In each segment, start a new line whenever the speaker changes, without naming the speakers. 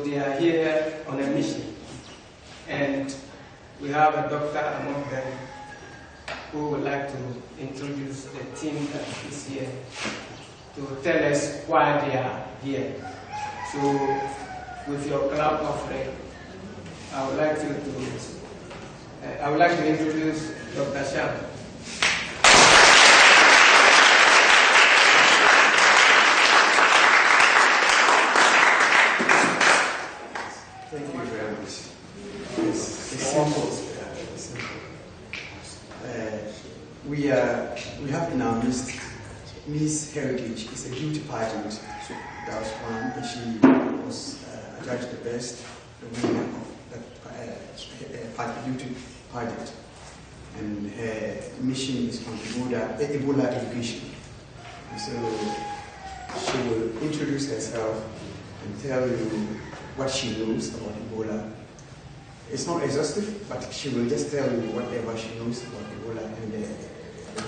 they are here on a mission. And we have a doctor among them who would like to introduce the team that is here to tell us why they are here. So, with your clap offering, I would like to introduce Dr. Sham.
Thank you very much. It's simple. We have in our midst Miss Heritage. It's a beauty pageant. So that was one, and she was judged the best, the winner of that beauty pageant. And her mission is on Ebola education. And so she will introduce herself and tell you what she knows about Ebola. It's not exhaustive, but she will just tell you whatever she knows about Ebola and the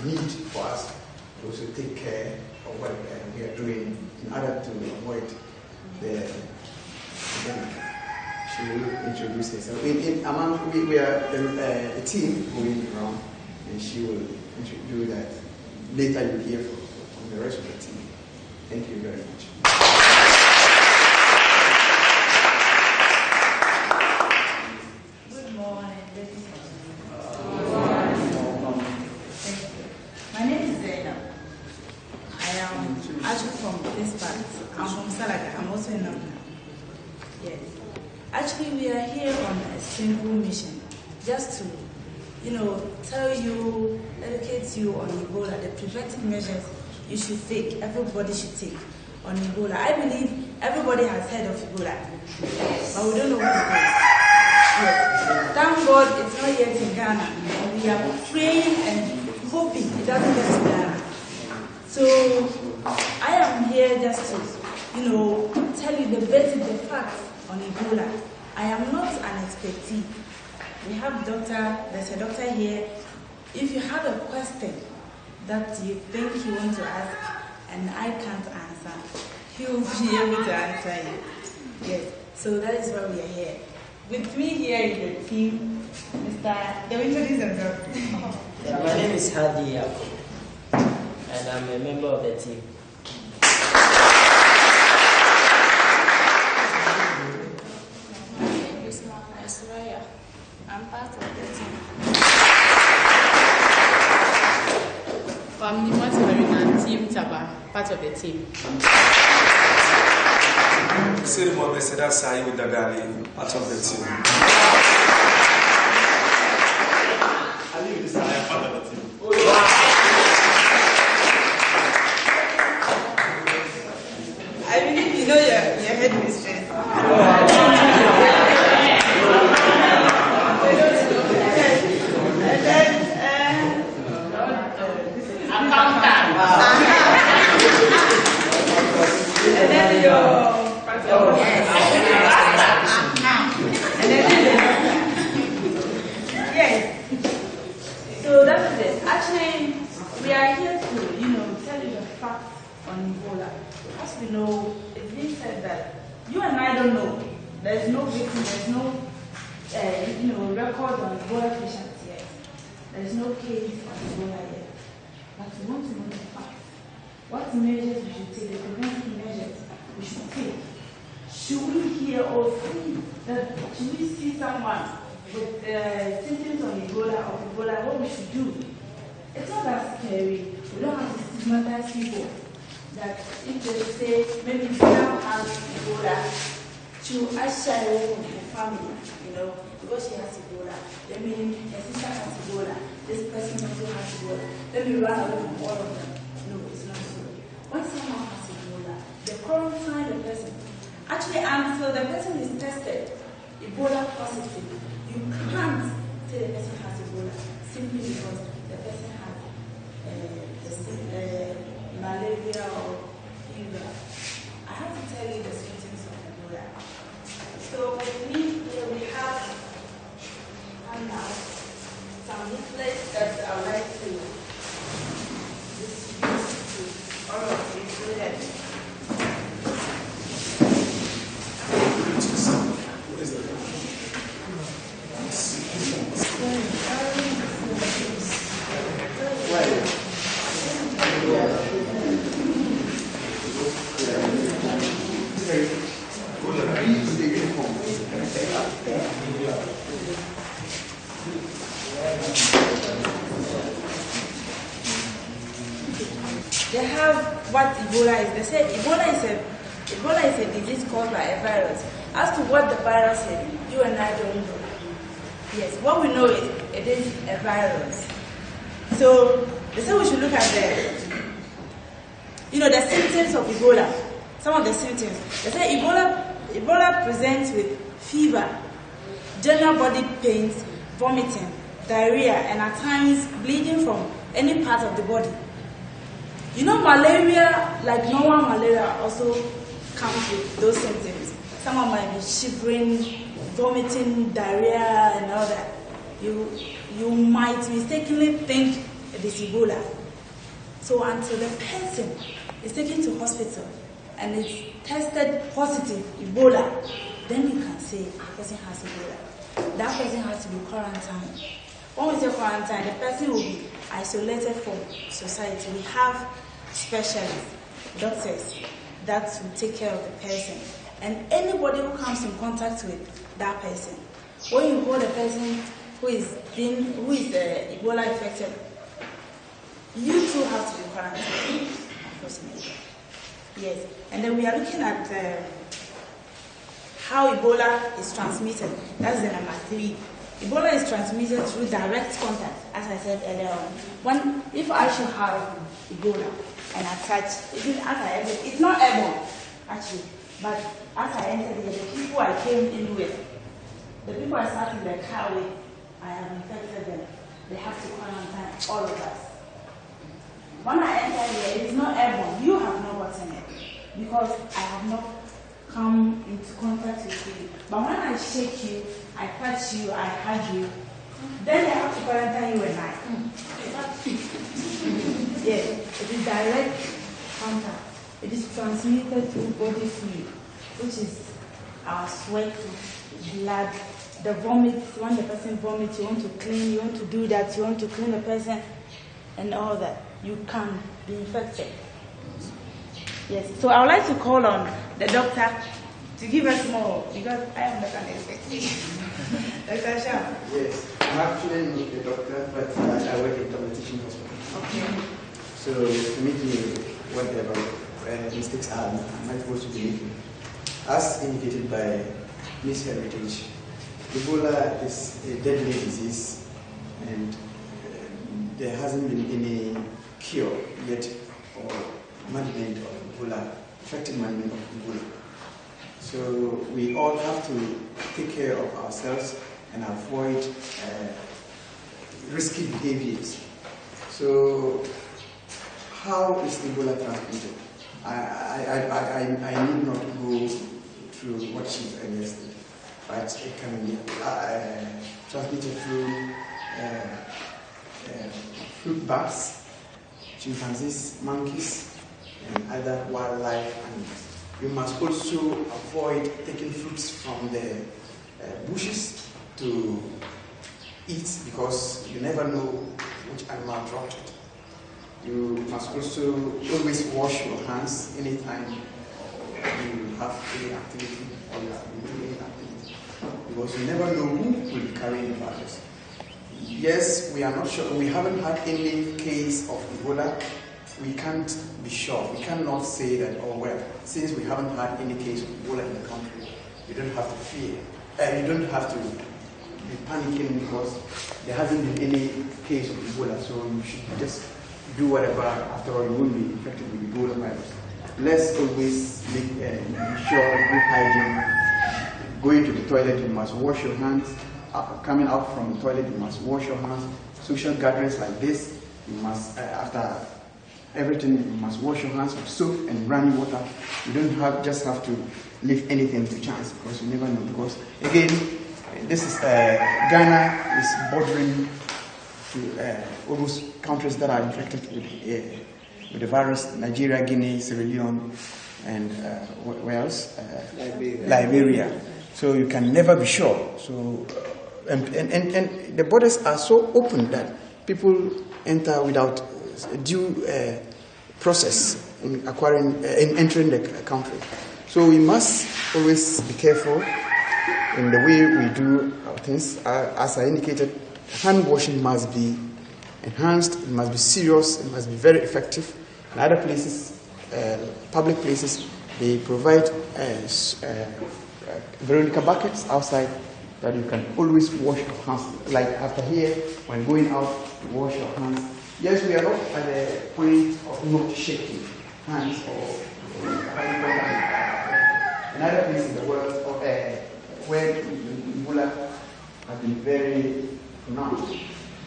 need for us to also take care of what we are doing in order to avoid the epidemic. She will introduce herself. We are a team going around, and she will do that. Later you'll hear from the rest of the team. Thank you very much.
Actually, we are here on a simple mission, just to, tell you, educate you on Ebola, the preventive measures you should take, everybody should take on Ebola. I believe everybody has heard of Ebola, but we don't know what it is. Yes. Thank God it's not yet in Ghana, and we are praying and hoping it doesn't get to Ghana. So I am here just to, tell you the facts on Ebola. I am not an expertise. We have there's a doctor here. If you have a question that you think you want to ask and I can't answer, he will be able to answer you. Yes, so that is why we are here. With me here is the team, they will introduce themselves.
My name is Hadi Yako, and I'm a member of the team.
I'm part of the team.
I'm the team Taba, part of the team.
Sirmo Beseda Sai with Dagali, part of the team.
Ali Desire, part of the team.
I believe you know your headmistress. Yes. So that is it. Actually, we are here to, tell you the facts on Ebola. As we know, it's been said that you and I don't know. There's no victim, there's no, record on Ebola patients yet. There's no case on Ebola yet. But we want to know the facts. What measures we should take, the preventive measures we should take. Should we hear or see that, should we see someone with symptoms of Ebola, what we should do? It's not that scary. We don't have to stigmatize people. That if they say, maybe someone has Ebola, to usher away from her family, because she has Ebola. That means her sister has Ebola, this person also has Ebola. Let me run away from all of them. No, it's not so. When someone has Ebola, they quarantine the person. Actually, until the person is tested Ebola positive, you can't say the person has Ebola simply because the person has malaria or fever. I have to tell you the symptoms of Ebola. So with me here we have some leaflets that I would like to distribute to all of you so that what Ebola is. They say Ebola is a disease caused by a virus. As to what the virus is, you and I don't know. Yes, what we know is it is a virus. So they say we should look at the symptoms of Ebola. Some of the symptoms. They say Ebola presents with fever, general body pains, vomiting, diarrhea, and at times bleeding from any part of the body. Malaria, like normal malaria, also comes with those symptoms. Someone might be shivering, vomiting, diarrhea, and all that. You might mistakenly think it is Ebola. So until the person is taken to hospital and is tested positive Ebola, then you can say the person has Ebola. That person has to be quarantined. When we say quarantine, the person will be isolated from society. We have specialists, doctors, that will take care of the person. And anybody who comes in contact with that person, when you hold a person who is Ebola infected, you too have to be quarantined, unfortunately. Yes, and then we are looking at how Ebola is transmitted. That's the number 3. Ebola is transmitted through direct contact, as I said earlier on. If I should have Ebola and I touch, even as I entered, it's not airborne, actually, but as I entered here, the people I came in with, the people I sat in the car with, I have infected them. They have to quarantine all of us. When I enter here, it is not airborne. You have not gotten it because I have not come into contact with you. But when I shake you, I touch you, I hug you, then I have to quarantine you and I. Yes, it is direct contact. It is transmitted through body fluid, which is our sweat, blood, the vomit. When the person vomits, you want to clean, you want to do that, you want to clean the person, and all that. You can be infected. Yes, so I would like to call on the doctor to give us more, because I am not an expectation. Dr. Shah.
Yes, I'm actually not a doctor, but I work in a teaching hospital.
Okay.
So permit me whatever mistakes I might supposed to be making. As indicated by Miss Heritage, Ebola is a deadly disease, and there hasn't been any cure yet or management of Ebola, effective management of Ebola. So we all have to take care of ourselves and avoid risky behaviors. So how is Ebola transmitted? I need not go through what she said yesterday, but it can be transmitted through fruit bats, chimpanzees, monkeys, and other wildlife animals. You must also avoid taking fruits from the bushes to eat, because you never know which animal dropped it. You must also always wash your hands anytime you have any activity or you have been doing any activity, because you never know who will be carrying the virus. Yes, we are not sure. We haven't had any case of Ebola. We can't be sure. We cannot say that, oh well, since we haven't had any case of Ebola in the country, you don't have to fear. You don't have to be panicking because there hasn't been any case of Ebola, so you should just do whatever. After all, you won't be infected with Ebola virus. Let's always make sure good hygiene. Going to the toilet, you must wash your hands. Coming out from the toilet, you must wash your hands. Social gatherings like this, you must, after everything, you must wash your hands with soap and running water. You don't just have to leave anything to chance, because you never know. Because again, this is Ghana is bordering to all those countries that are infected with the virus: Nigeria, Guinea, Sierra Leone, and where else? Liberia. So you can never be sure. So and the borders are so open that people enter without due process in entering the country. So we must always be careful in the way we do our things. As I indicated, hand washing must be enhanced, it must be serious, it must be very effective. In other places, public places, they provide Veronica buckets outside that you can always wash your hands. Like after here, when going out, you wash your hands. Yes, we are not at the point of not shaking hands or another place in the world where Ebola has been very pronounced.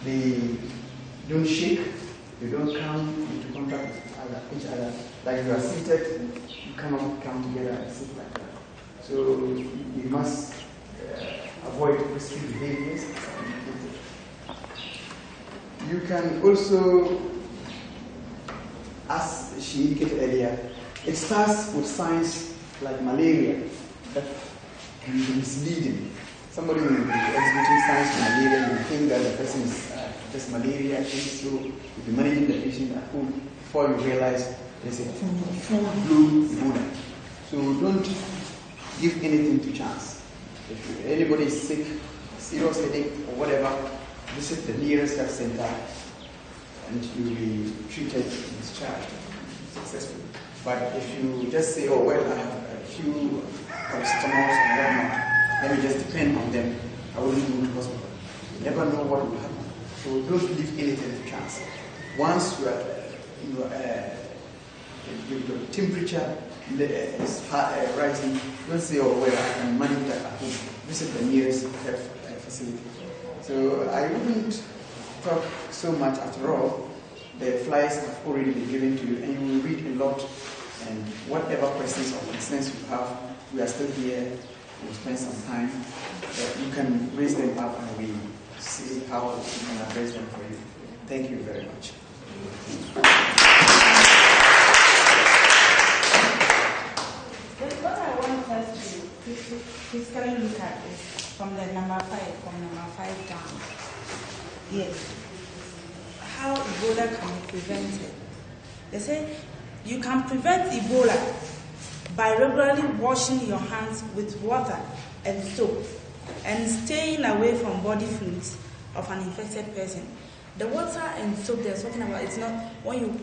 They don't shake, they don't come into contact with each other. Like you are seated, you cannot come together and sit like that. So you must avoid risky behaviors. You can also, as she indicated earlier, it starts with signs like malaria that can be misleading. Somebody will be exhibiting signs of malaria, you think that the person is just malaria, so you'll be managing the patient at home before you realize there's a full-blown Ebola. So don't give anything to chance. If anybody is sick, serious headache or whatever, visit the nearest health center and you'll be treated and discharged successfully. But if you just say, oh, well, I have a few paracetamols and whatnot, let me just depend on them, I wouldn't go to the hospital. You never know what will happen. So don't leave anything to chance. Once you are, your temperature is rising, don't say, oh, well, I can manage that at home. Visit the nearest health facility. So I wouldn't talk so much after all. The flyers have already been given to you, and you will read a lot. And whatever questions or concerns you have, we are still here. We'll spend some time. You can raise them up, and we see how we can address them for you. Thank you very much.
What I want us to physically look at is from the number 5 down. Yes. How Ebola can be prevented. They say you can prevent Ebola by regularly washing your hands with water and soap and staying away from body fluids of an infected person. The water and soap they're talking about, it's not when you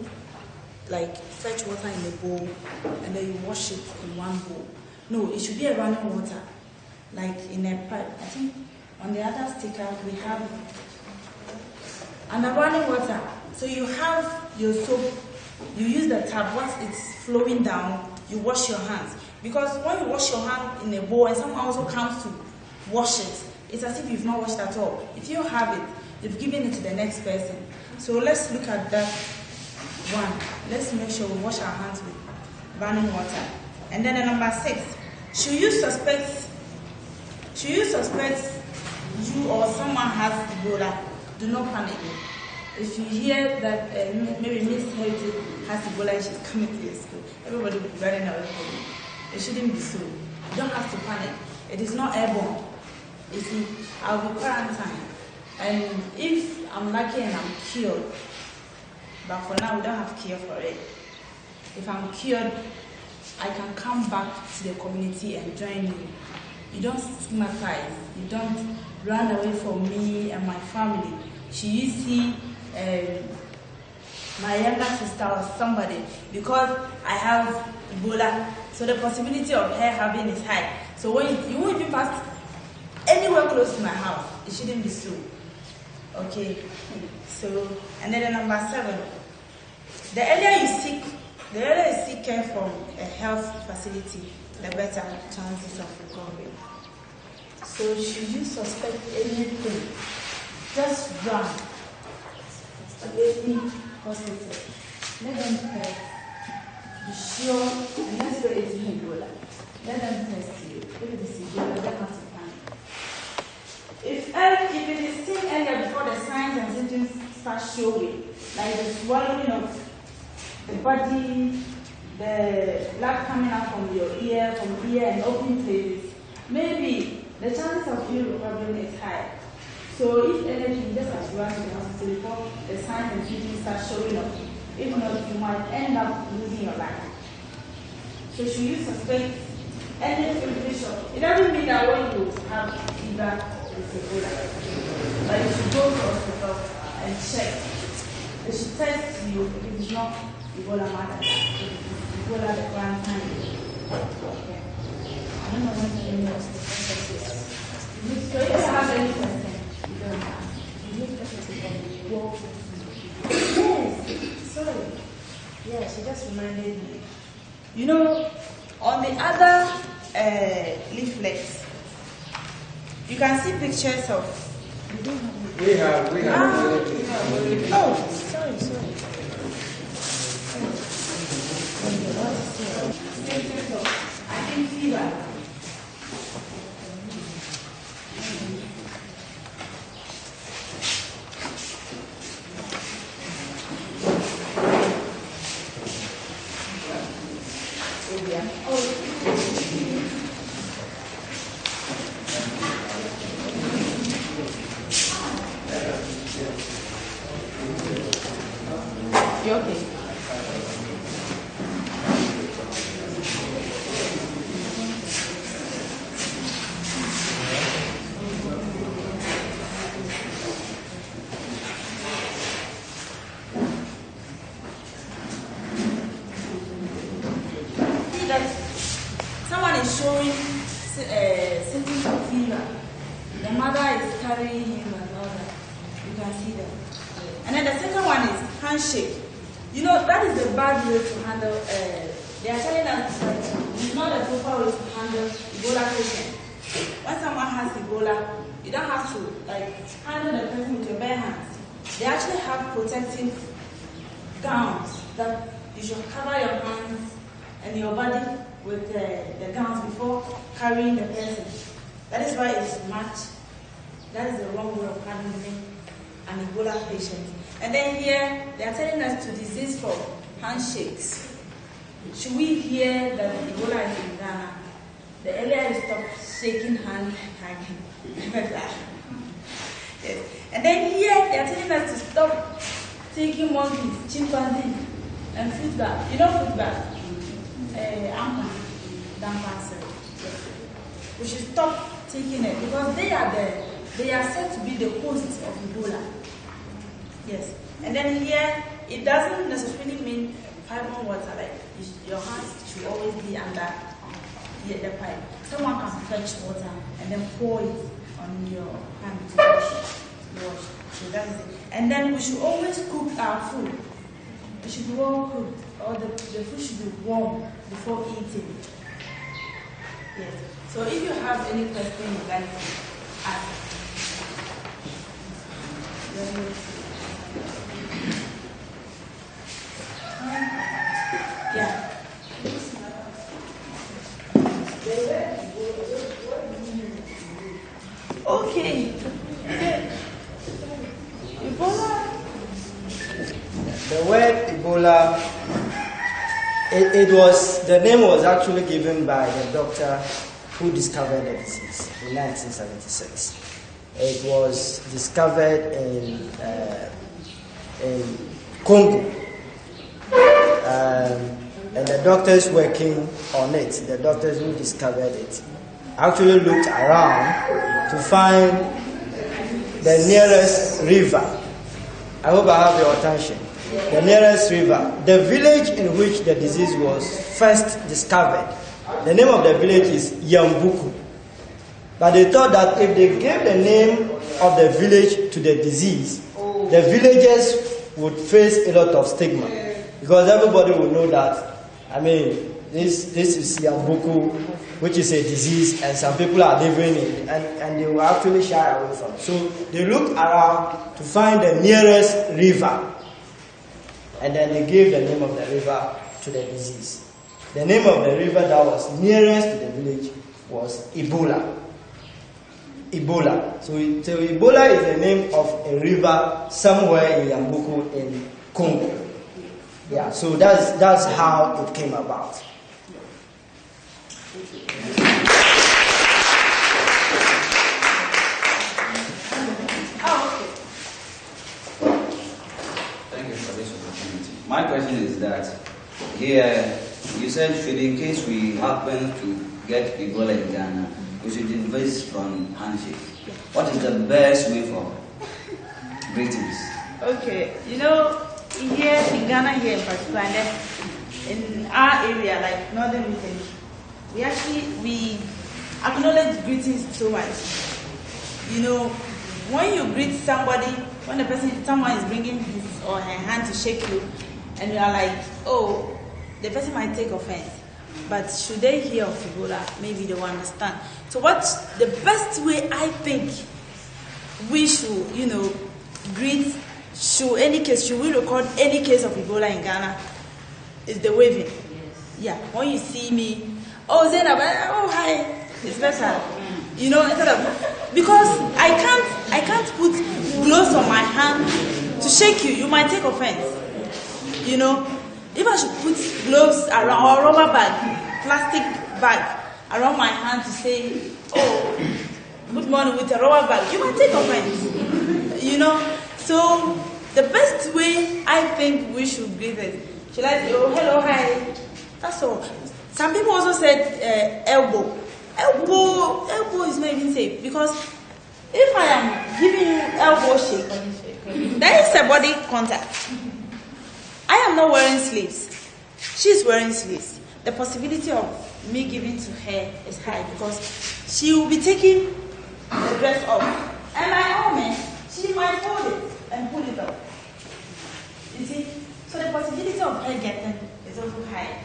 like fetch water in a bowl and then you wash it in one bowl. No, it should be a running water, like in a pipe. I think on the other sticker we have and a running water. So you have your soap, you use the tap, once it's flowing down, you wash your hands. Because when you wash your hand in a bowl and someone also comes to wash it, it's as if you've not washed at all. If you have it, you've given it to the next person. So let's look at that one. Let's make sure we wash our hands with running water. And then the number 6, should you suspect you or someone has Ebola, do not panic. If you hear that maybe Miss Heritage has Ebola and she's coming to your school, everybody will be running away from you. It shouldn't be so. You don't have to panic. It is not airborne. You see, I'll be quarantined. And if I'm lucky and I'm cured, but for now we don't have cure for it. If I'm cured, I can come back to the community and join you. You don't stigmatize. You don't run away from me and my family. Should you see my younger sister or somebody, because I have Ebola, so the possibility of her having is high. So when you won't even pass anywhere close to my house, it shouldn't be so. Okay. So, and then the number 7, the earlier you seek care from a health facility, the better chances of recovery. So should you suspect anything, just run to any hospital. Let them test. Be sure, and let's say it's Ebola. Let them test you. If it is Ebola, they have to panic. If it is seen earlier before the signs and symptoms start showing, like the swallowing of the body, the blood coming out from your ear, and open places, maybe the chances of you recovering is high. So if anything, you just have to run to the hospital before the signs and symptoms start showing up. If not, you might end up losing your life. So should you suspect any infection? It doesn't mean that when you have fever, it's Ebola. But you should go to the hospital and check. They should test you if it's not Ebola matter. Ebola the quarantine. Okay. I don't know when the next process. So if you have any question, you don't ask. You need to walk. Yes, sorry. Yeah, she just reminded me. You know, on the other leaflets, you can see pictures of.
We have.
Oh, sorry. I think fever. You okay? See that someone is showing symptoms of fever. The mother is carrying him and all that. You can see that. And then the second one is handshake. You know, that is the bad way to handle, they are telling us that it's not the proper way to handle Ebola patient. When someone has Ebola, you don't have to handle the person with your bare hands. They actually have protective gowns that you should cover your hands and your body with the gowns before carrying the person. That is why it's that is the wrong way of handling an Ebola patient. And then here, they are telling us to desist from handshakes. Should we hear that Ebola is in Ghana, the earlier you stop shaking hands, yes. And then here, they are telling us to stop taking monkeys, chimpanzees, and fruit bat. You know fruit bat? We should stop taking it because they are said to be the hosts of Ebola. Yes. And then here, it doesn't necessarily mean pipe on water, like your hands should always be under the pipe. Someone can fetch water and then pour it on your hand to wash. So that is it. And then we should always cook our food. It should be well cooked, or the food should be warm before eating. Yes. So if you have any question you'd like to ask, yeah. Okay. Ebola.
The word Ebola, the name was actually given by the doctor who discovered the disease in 1976. It was discovered in Congo. And the doctors working on it, the doctors who discovered it, actually looked around to find the nearest river. I hope I have your attention. The nearest river. The village in which the disease was first discovered, the name of the village is Yambuku. But they thought that if they gave the name of the village to the disease, the villagers would face a lot of stigma. Because everybody would know that, this is Yambuku, which is a disease, and some people are living in it, and they will actually shy away from it. So they looked around to find the nearest river, and then they gave the name of the river to the disease. The name of the river that was nearest to the village was Ebola. Ebola. So Ebola is the name of a river somewhere in Yambuku in Congo. Yeah, so that's how it came about.
Thank you for this opportunity. My question is that here you said in case we happen to get Ebola in Ghana, we should invest from handshake. What is the best way for greetings?
Okay, here in Ghana, here in particular, in our area, like northern region, we acknowledge greetings so much. You know, when you greet somebody, when someone is bringing his or her hand to shake you, and you are like, oh, the person might take offense. But should they hear of Ebola, maybe they will understand. So the best way I think we should, greet, should we record any case of Ebola in Ghana, is the waving. Yes. Yeah, when you see me, oh Zainab, oh hi, it's better. Instead of, because I can't put gloves on my hand to shake you. You might take offense. If I should put gloves around or rubber bag, plastic bag around my hand to say, oh, good morning with a rubber bag, you might take offense. So the best way I think we should greet it, should I say, oh, hello, hi, that's all. Some people also said elbow. Elbow is not even safe, because if I am giving you elbow shake, there is a body contact. I am not wearing sleeves. She's wearing sleeves. The possibility of me giving to her is high, because she will be taking the dress off. And my arm, she might fold it and pull it up. You see? So the possibility of her getting is also high.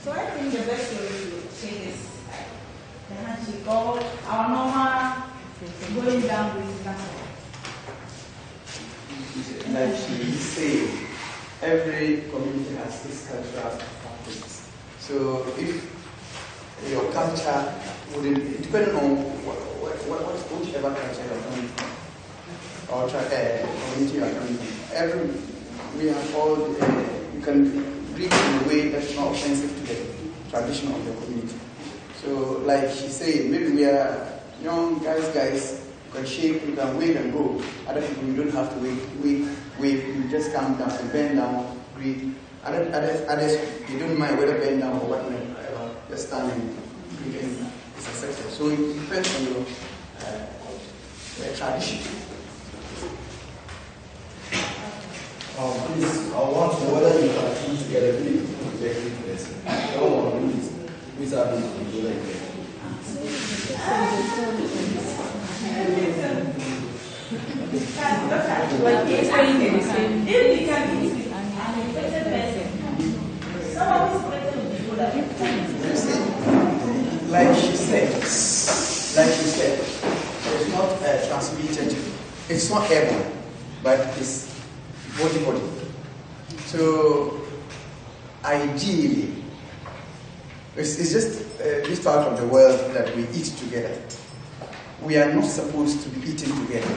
So I think the best way to take is the handshake, or our normal going down with that.
Like she said, every community has its cultural practices. So if your culture wouldn't, depending on whichever culture you're coming from, or community you're coming from, we have all, you can greet in a way that's not offensive to the tradition of the community. So like she said, maybe we are young guys, you can shake, you can wave and go. Other people, you don't have to wave, you just come down and bend down, greet. Others, you don't mind whether bend down or whatever, just stand and greet, and it's accepted. So it depends on your tradition.
Please, I want to know whether you can choose together with the person. I don't want to lose. Please have this together.
Like she said, it's not transmitted, it's not airborne, but it's body. So ideally, it's just this part of the world that we eat together. We are not supposed to be eating together.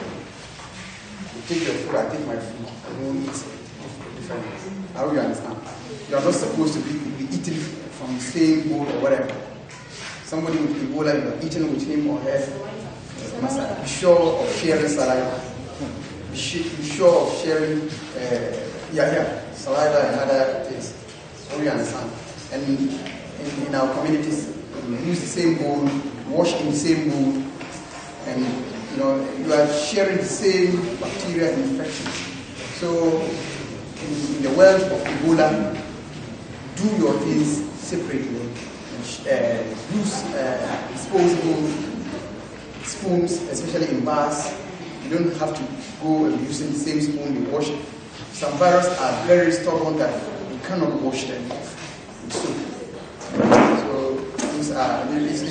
You take your food, I take my food, and we eat differently. How do you understand? You are not supposed to be eating from the same bowl or whatever. Somebody with Ebola, you are eating with him or her. Be sure of sharing saliva. Be sure of sharing saliva and other things. So we understand. And in our communities, we use the same bowl, wash in the same bowl, and you are sharing the same bacteria and infections. So in the world of Ebola, do your things separately. Use disposable spoons, especially in bars. You don't have to go and using the same spoon you wash it. Some viruses are very stubborn that you cannot wash them with soap. So it's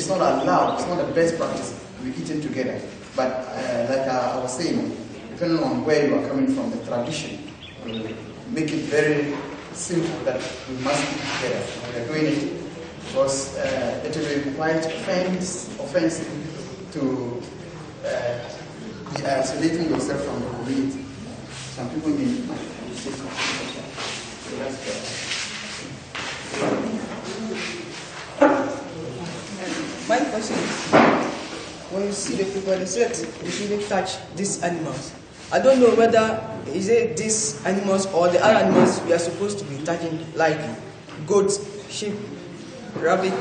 not allowed. It's not the best practice to be eaten together. But like I was saying, depending on where you are coming from, the tradition will make it very simple that we must eat together. We are doing it because it will be quite offensive to be isolating yourself from the community. Some people may take confusion. So that's good.
My question is, when you see the people, they said you shouldn't touch these animals. I don't know whether is it these animals or the other animals we are supposed to be touching, like goats, sheep, rabbit,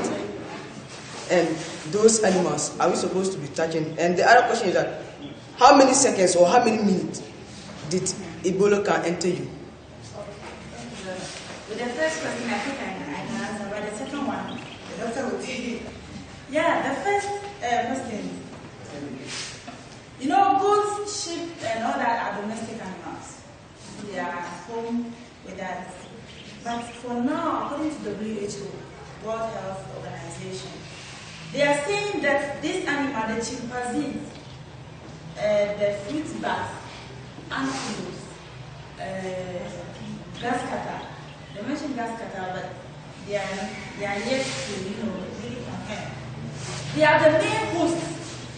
and those animals are we supposed to be touching? And the other question is that how many seconds or how many minutes did Ebola can enter you?
With the first question, I think I Yeah, the first question. You know, goats, sheep, and all that are domestic animals. They are home with us. But for now, according to WHO, World Health Organization, they are saying that this animal, the chimpanzees, the fruit bats, antelopes, grass cutter, they mentioned grass cutter, but they are yet to, really compare. They are the main hosts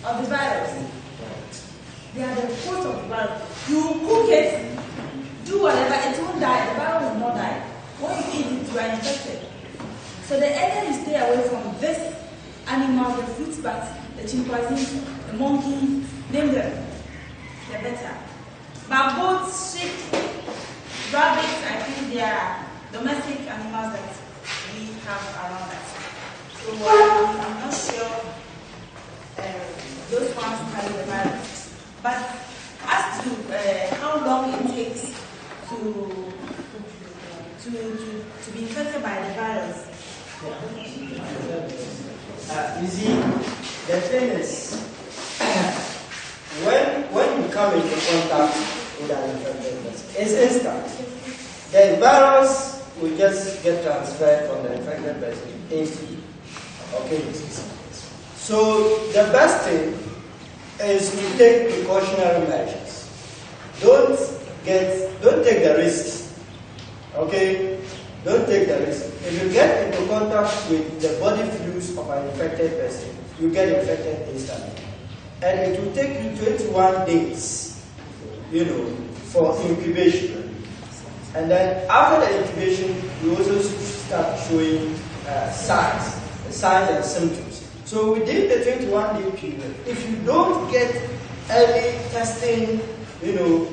of the virus. They are the host of the virus. You cook it, do whatever, it won't die, the virus will not die. When you eat it, you are infected. So the earlier you stay away from this animal, the fruit bats, the chimpanzees, the monkeys, name them, the better. But goats, sheep, rabbits, I think they are domestic animals that we have around us. So I'm not sure those ones carry the virus. But as to how long it takes to be infected by the virus.
You see, the thing is, when you come into contact with an infected person, it's instant. The virus will just get transferred from the infected person into you. Okay? So the best thing is to take precautionary measures. Don't take the risks. Okay? Don't take the risk. If you get into contact with the body fluids of an infected person, you get infected instantly. And it will take you 21 days, for incubation. And then after the incubation, you also start showing signs and symptoms. So within the 21-day period, if you don't get early testing,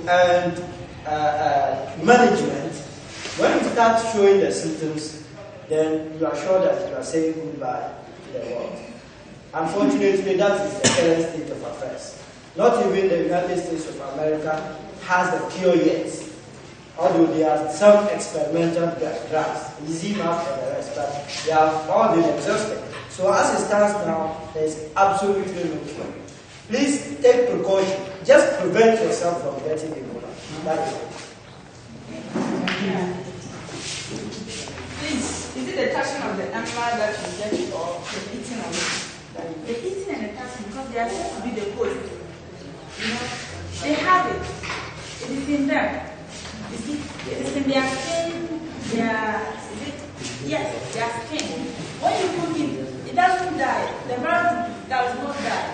and management, when you start showing the symptoms, then you are sure that you are saying goodbye to the world. Unfortunately, that is the current state of affairs. Not even the United States of America has the cure yet. Although there are some experimental drugs, Zmapp and the rest, but they have all been exhausted. So as it stands now, there is absolutely no cure. Please take precaution. Just prevent yourself from getting Ebola. That is it.
Please, is it the touching of the animal that you get or the eating of it? The eating and the touching, because they are said to be the host. They have it. It is in them. You see, it is in their skin, their skin. When you cook it, it doesn't die. The virus does not die.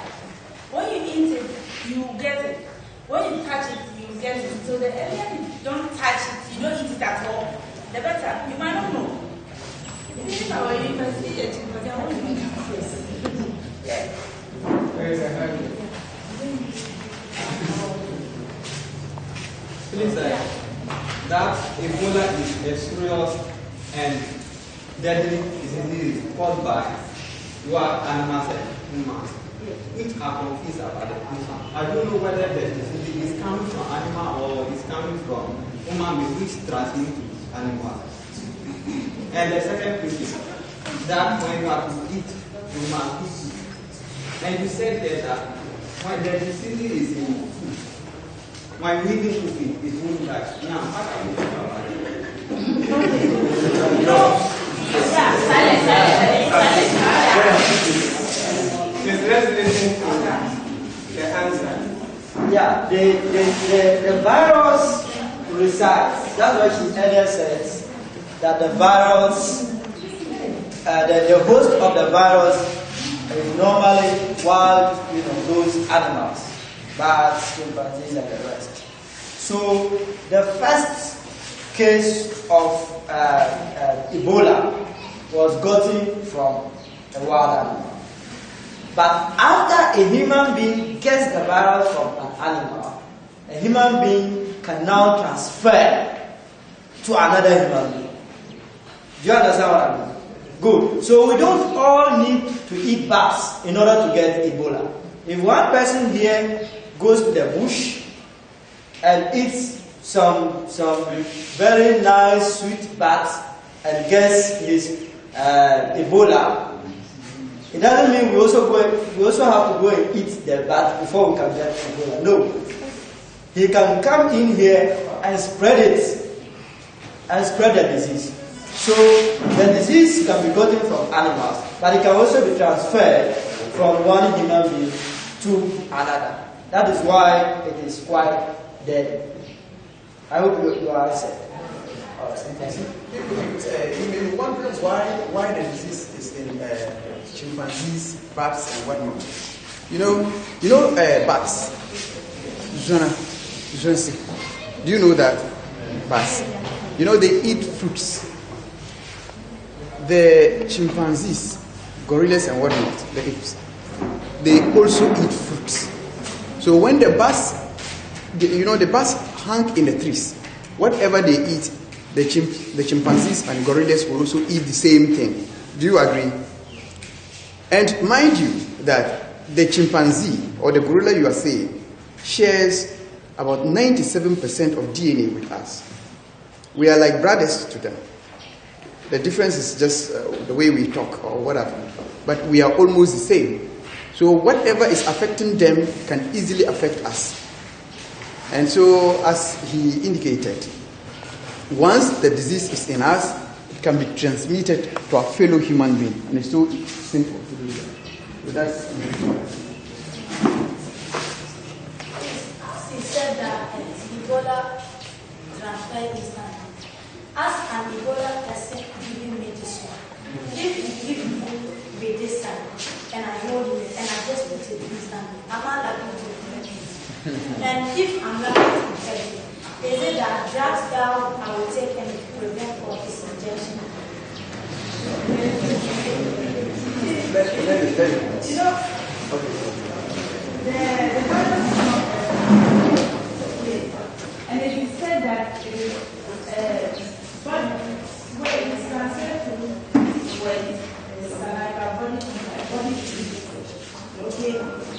When you eat it, you get it. When you touch it, you get it. So the earlier you don't touch it, you don't eat it at all, the better. You might not know. If I were you, if I see it, because I want to eat it first. Yes.
Please, that Ebola is a serious and deadly disease caused by animals and humans, which are confused about the animal. I don't know whether the disease is coming from animal or is coming from human being, which transmit to animals. And the second question, that when you have to eat, you must eat. And you said that when the disease is in food, when we eat food, it won't die. Now, how can we talk about it?
No. Yeah, silence.
Let's listen to the answer.
Yeah, the virus resides. That's what she earlier says, that the virus, the host of the virus is normally wild, those animals, bats, chimpanzees, and the rest. So the first case of Ebola was gotten from a wild animal. But after a human being gets the virus from an animal, a human being can now transfer to another human being. Do you understand what I mean? Good. So we don't all need to eat bats in order to get Ebola. If one person here goes to the bush and eats some very nice sweet bats and gets his Ebola, It doesn't mean we also have to go and eat the bat before we can get Ebola. No. He can come in here and spread it, and spread the disease. So the disease can be gotten from animals, but it can also be transferred from one human being to another. That is why it is quite deadly. I hope you are answered.
You may be wondering why the disease is in chimpanzees, bats, and whatnot. You know, bats. Do you know that bats? You know they eat fruits. The chimpanzees, gorillas, and whatnot, the apes, they also eat fruits. So when the bats, the bats hang in the trees, whatever they eat, the chimpanzees and gorillas will also eat the same thing. Do you agree? And mind you that the chimpanzee or the gorilla you are saying shares about 97% of DNA with us. We are like brothers to them. The difference is just the way we talk or whatever. But we are almost the same. So whatever is affecting them can easily affect us. And so, as he indicated, once the disease is in us, it can be transmitted to a fellow human being. And it's so simple to do that. So that's
he said that Ebola transfer instantly. As an Ebola person giving me this one, if you give me with this time and I hold it and I just put it instantly, I'm not likely to prevent it. And if I'm likely to prevent it, is it that drugs that I will take and prevent for this injection?
You know, the virus is not and it is said that it is but where it is transferred to where it is saliva, body fluid. Okay?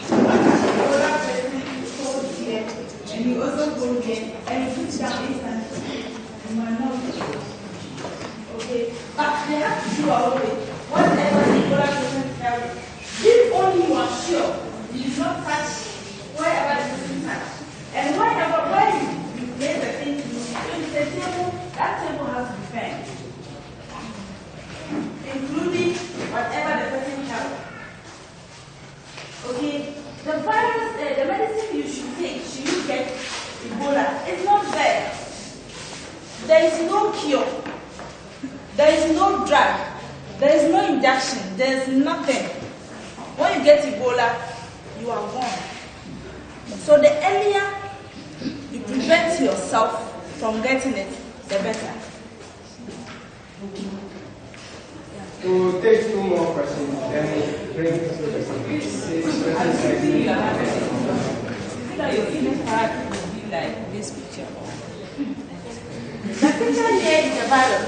Another person hold here, and you also hold here, and you put down instantly. You might not. Okay? But they have to do all of it. Whatever the Ebola person carries, if only you are sure you do not touch wherever the person touch. And whenever you place the thing, you use the table, that table has to be bent, including whatever the person carries. Okay, the virus, the medicine you should take, should you get Ebola, it's not there. There is no cure. There is no drug. There is no injection. There is nothing. When you get Ebola, you are gone. So the earlier you prevent yourself from getting it, the better.
We'll take two more questions, then bring to the
like this picture. The picture here is the virus.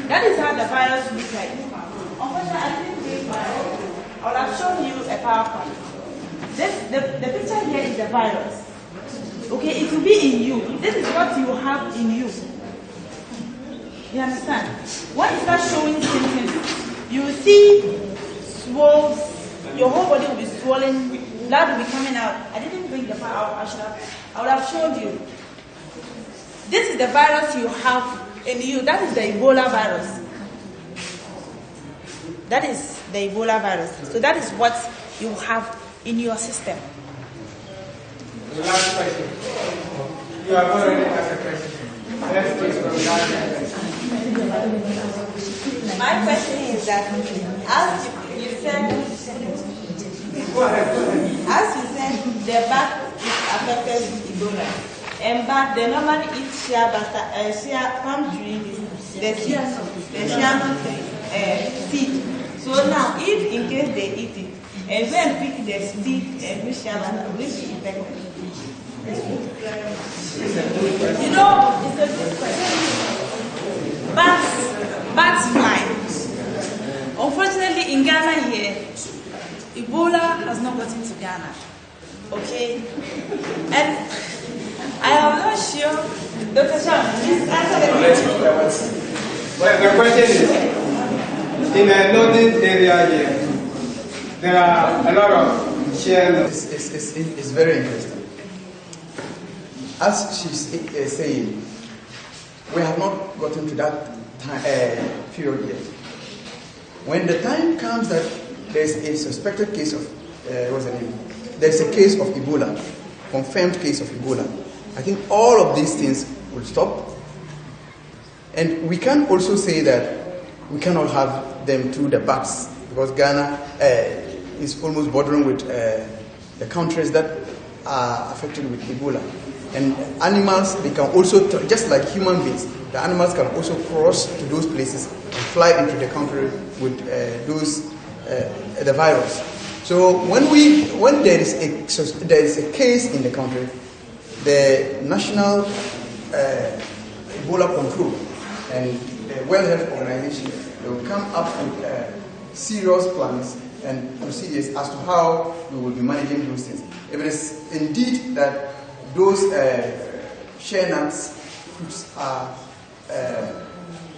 That is how the virus looks like. Unfortunately, I didn't bring my own. I would have shown you a PowerPoint. The picture here is the virus. Okay, it will be in you. This is what you have in you. You understand? When you start showing symptoms, you will see swells, your whole body will be swollen, blood will be coming out. I didn't bring the file out, I would have showed you. This is the virus you have in you. That is the Ebola virus. That is the Ebola virus. So that is what you have in your system.
The last question. You have already asked a question. Let's take from that question.
My question is that, as you said,
Go ahead.
as you said, the bat is affected with Ebola. And but they normally eat shea butter, palm tree, the seed. So now, if in case they eat it, and then pick the seed and do shea butter, will it be effective? You know, it's a good question. Bats fly. Unfortunately, in Ghana here, Ebola has not gotten to Ghana. Okay? And I am not sure, Dr. Sham, please answer the question.
Well, the question is, in a northern area here, there are a lot of shares.
It's very interesting. As she's saying, we have not gotten to that time, period yet. When the time comes that there's a suspected case of, what's the name? There's a case of Ebola, confirmed case of Ebola. I think all of these things will stop. And we can also say that we cannot have them through the bats, because Ghana is almost bordering with the countries that are affected with Ebola. And animals, they can also, just like human beings, the animals can also cross to those places and fly into the country with the virus. So when there is a case in the country, the National Ebola Control and the World Health Organization, they will come up with serious plans and procedures as to how we will be managing those things. If it is indeed that those share nuts fruits are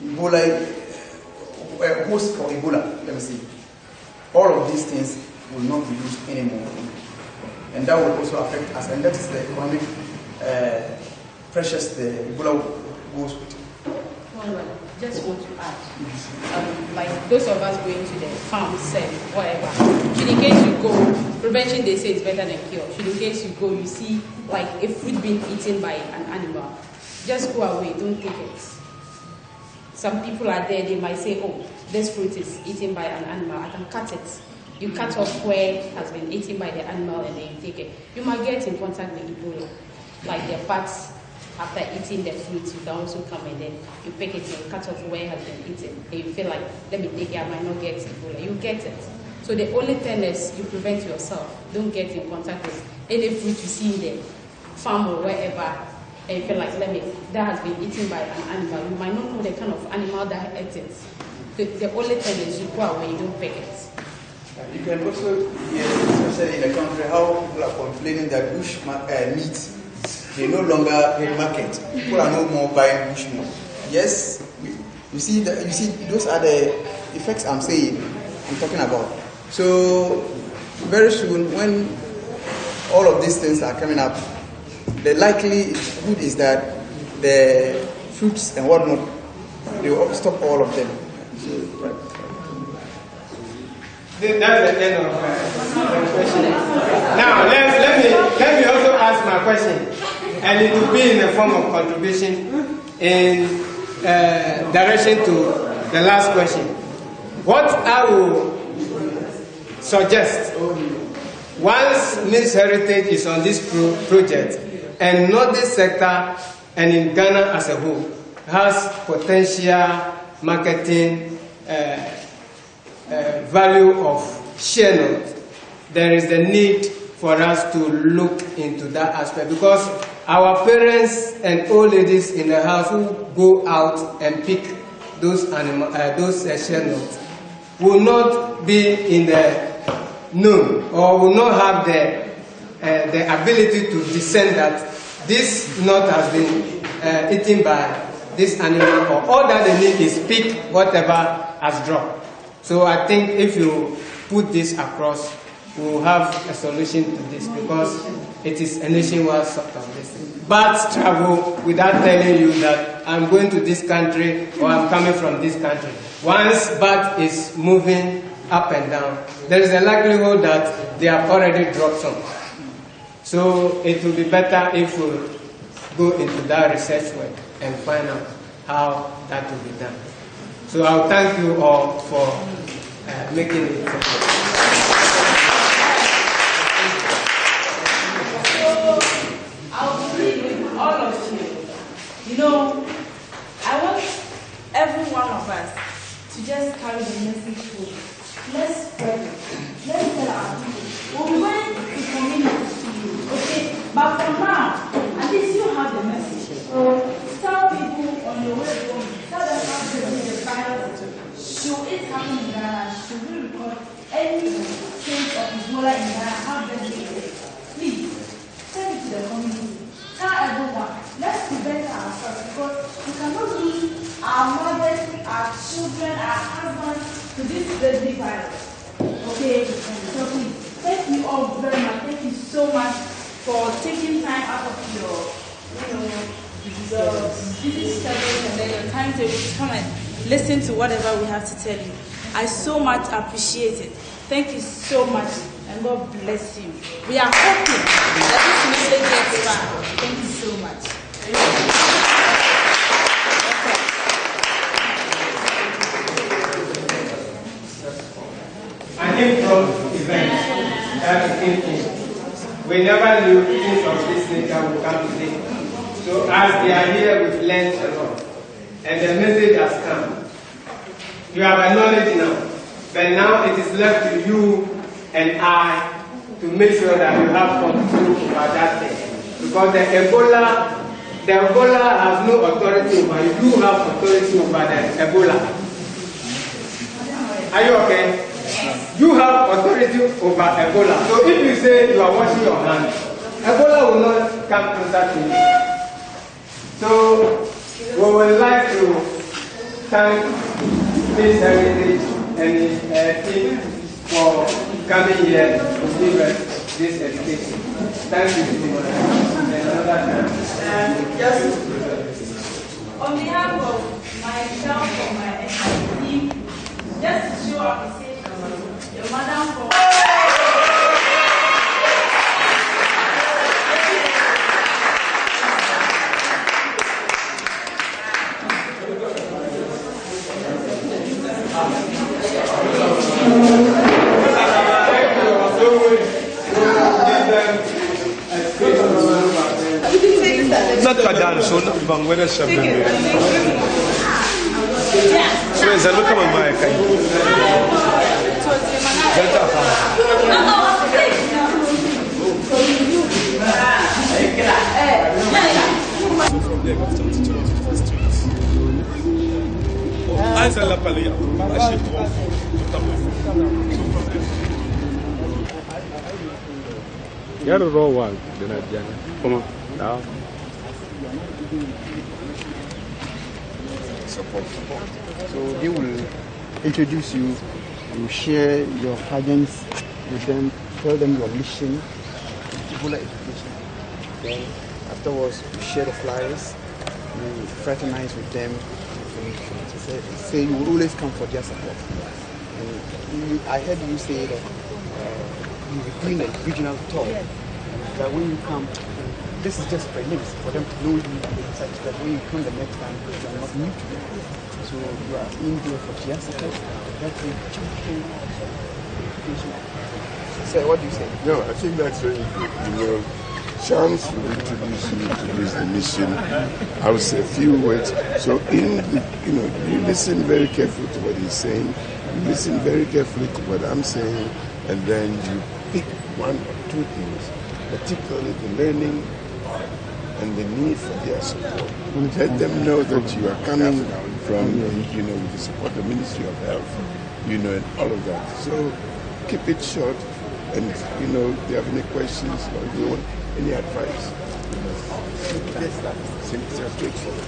Ebola, host for Ebola, let me see. All of these things will not be used anymore. And that will also affect us. And that is the economic pressures the Ebola goes with.
Just want to add, like those of us going to the farms and whatever, should in case you go, prevention they say is better than cure. Should in case you go, you see like a fruit being eaten by an animal, just go away, don't take it. Some people are there, they might say, oh, this fruit is eaten by an animal, I can cut it. You cut off where it has been eaten by the animal and then you take it. You might get in contact with Ebola, like the bats. After eating the fruit, you can also come and then you pick it and cut off where it has been eaten. And you feel like, let me take it, I might not get Ebola. You get it. So the only thing is you prevent yourself. Don't get in contact with any fruit you see in the farm or wherever. And you feel like, that has been eaten by an animal. You might not know the kind of animal that ate it. The only thing is you go away, you don't pick it.
You can also hear, especially in the country, how people are complaining that bush meat, they no longer in market. People are no more buying bush meat. Yes, you see, those are the effects I'm talking about. So very soon, when all of these things are coming up, the likelihood is that the fruits and whatnot, they will stop all of them. So, right.
That's the end of the question. Now, let me also ask my question. And it will be in the form of contribution in direction to the last question. What I will suggest, once Miss Heritage is on this project, and Northeast sector and in Ghana as a whole has potential marketing value of share nut, there is the need for us to look into that aspect, because our parents and old ladies in the house who go out and pick those share nuts will not be in the know or will not have the ability to discern that this nut has been eaten by this animal, or all that they need is pick whatever has dropped. So I think if you put this across, we will have a solution to this, because it is a nationwide sort of this. Bats travel without telling you that I'm going to this country or I'm coming from this country. Once bat is moving up and down, there is a likelihood that they have already dropped some. So it will be better if we go into that research work and find out how that will be done. So I'll thank you all for making it.
I'll plead with all of you. You know, I want every one of us to just carry the message home. Let's spread it. Let's tell our people. We'll be going to communicate to you, okay? But for now, at least you have the message. So tell people on your way home, tell them how to do the virus. Should it happen in Ghana? Should we record any case of Ebola in Ghana? How does it is? Please, send it to the community. Tell everyone. Let's prevent ourselves, because we cannot lose our mothers, our children, our husbands to this deadly virus. Okay? all very much. Thank you so much for taking time out of your, busy schedules and then your time to come and listen to whatever we have to tell you. I so much appreciate it. Thank you so much, and God bless you. We are hoping that this message gets far. Thank you so much.
I think from events that we thinking, we never knew things of this nature would come today. So as they are here, we've learned a lot. And the message has come. You have acknowledged now. But now it is left to you and I to make sure that you have control over that thing. Because the Ebola has no authority over you. You have authority over the Ebola. Are you okay? You have authority over Ebola. So if you say you are washing your hands, Ebola will not come closer to you. So we would like to thank Miss Heritage and his team for coming here to give us this education. Thank you so much. And another time.
Just on behalf of myself and my team, just to show appreciation to your madam for.
So not bang whether shepherd. So is a look at my mic.
You had a raw one, then I come on. Now.
Support. So they will introduce you, you share your findings with them, tell them your mission, Ebola education. Then afterwards you share the flyers, you fraternize with them, say you will always come for their support. And I heard you say that you will be doing a regional tour. That when you come, this is just prelims for them to know you such that when you come the next time, you are not new to them. So you are in there for their support. That will champion education. So what do you say?
No, I think that's very good. Chance will introduce you to the mission. I will say a few words. So you listen very carefully to what he's saying. You listen very carefully to what I'm saying, and then you pick one or two things, particularly the learning and the need for their support. Let them know that you are coming from, with the support of the Ministry of Health, and all of that. So keep it short, and if they have any questions or if they want any advice, simple, straightforward.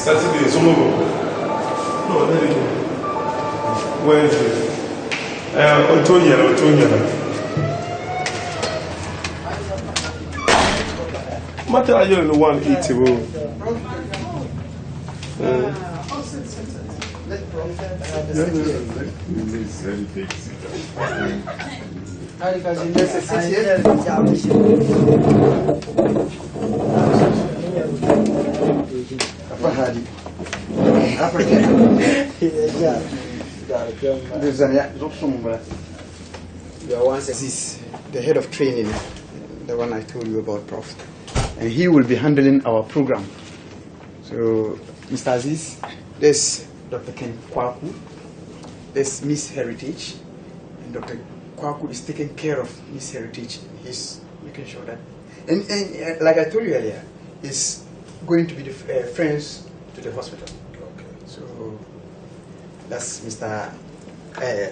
Saturday, tomorrow. No, let it go. Wednesday. Antonia. matter are you in the one eatable?
This is the head of training, the one I told you about, Prof. And he will be handling our program. So, Mr. Aziz, there's Dr. Ken Kwaku, there's Miss Heritage, and Dr. Kwaku is taking care of Miss Heritage. He's making sure that, and like I told you earlier, he's going to be the friends to the hospital. Okay. So that's Mr.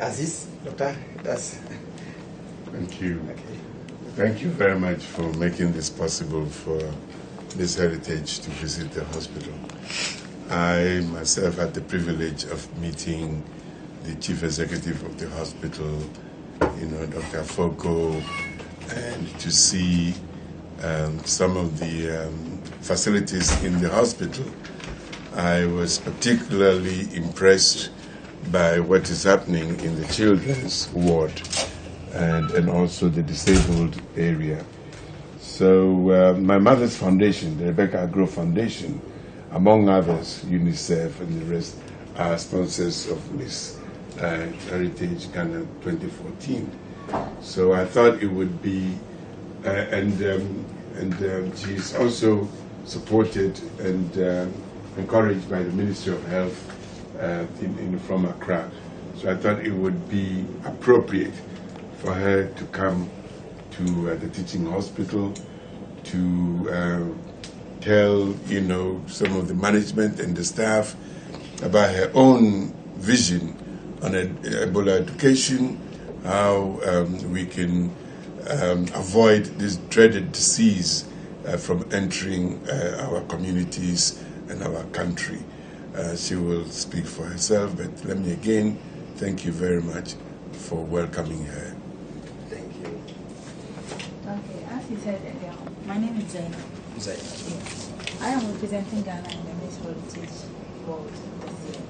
Aziz, Doctor. That's.
Thank you. Okay. Thank you very much for making this possible for Miss Heritage to visit the hospital. I myself had the privilege of meeting the chief executive of the hospital, Dr. Foko, and to see some of the facilities in the hospital. I was particularly impressed by what is happening in the children's ward and also the disabled area. So my mother's foundation, the Rebecca Agro Foundation, among others, UNICEF and the rest, are sponsors of Miss Heritage Ghana 2014. So I thought it would be, she's also supported and encouraged by the Ministry of Health from Accra. So I thought it would be appropriate for her to come to the teaching hospital to tell, some of the management and the staff about her own vision on Ebola education, how we can avoid this dreaded disease from entering our communities and our country. She will speak for herself, but let me again thank you very much for welcoming her.
Thank you.
Okay, as you said earlier, my name is Zainab. Yes. I am representing Ghana in the Miss Heritage World this year.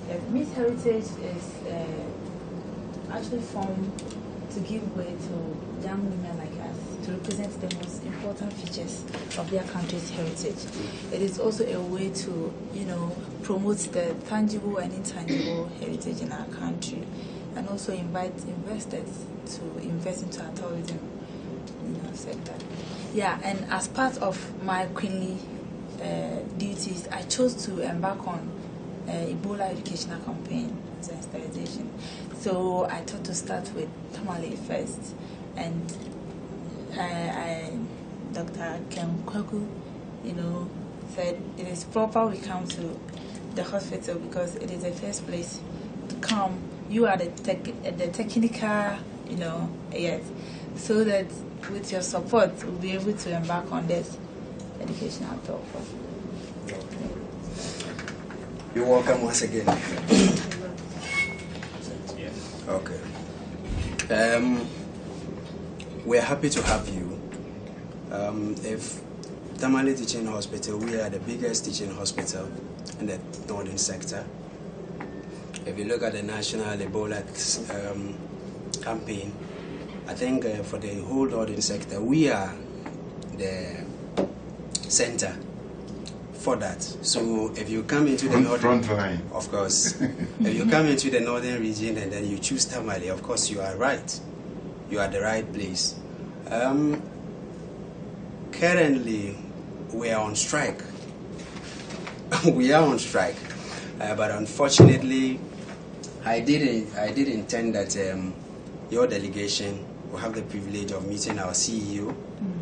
Yes, Miss Heritage is actually formed to give way to young women like us to represent the most important features of their country's heritage. It is also a way to, promote the tangible and intangible heritage in our country, and also invite investors to invest into our tourism sector. Yeah, and as part of my queenly duties, I chose to embark on Ebola educational campaign sensitization. So I thought to start with Tamale first, and Dr. Ken Kwaku, said it is proper we come to the hospital because it is the first place to come. You are the technical, yes, so that with your support we'll be able to embark on this educational talk.
You're welcome once again. Okay. We're happy to have you. If Tamale Teaching Hospital, we are the biggest teaching hospital in the northern sector. If you look at the national Ebola campaign, I think for the whole northern sector, we are the center for that. So if you come into the northern
front line,
of course, if you come into the northern region and then you choose Tamale, of course you are right. You are the right place. Currently, we are on strike. We are on strike, but unfortunately, I did intend that your delegation will have the privilege of meeting our CEO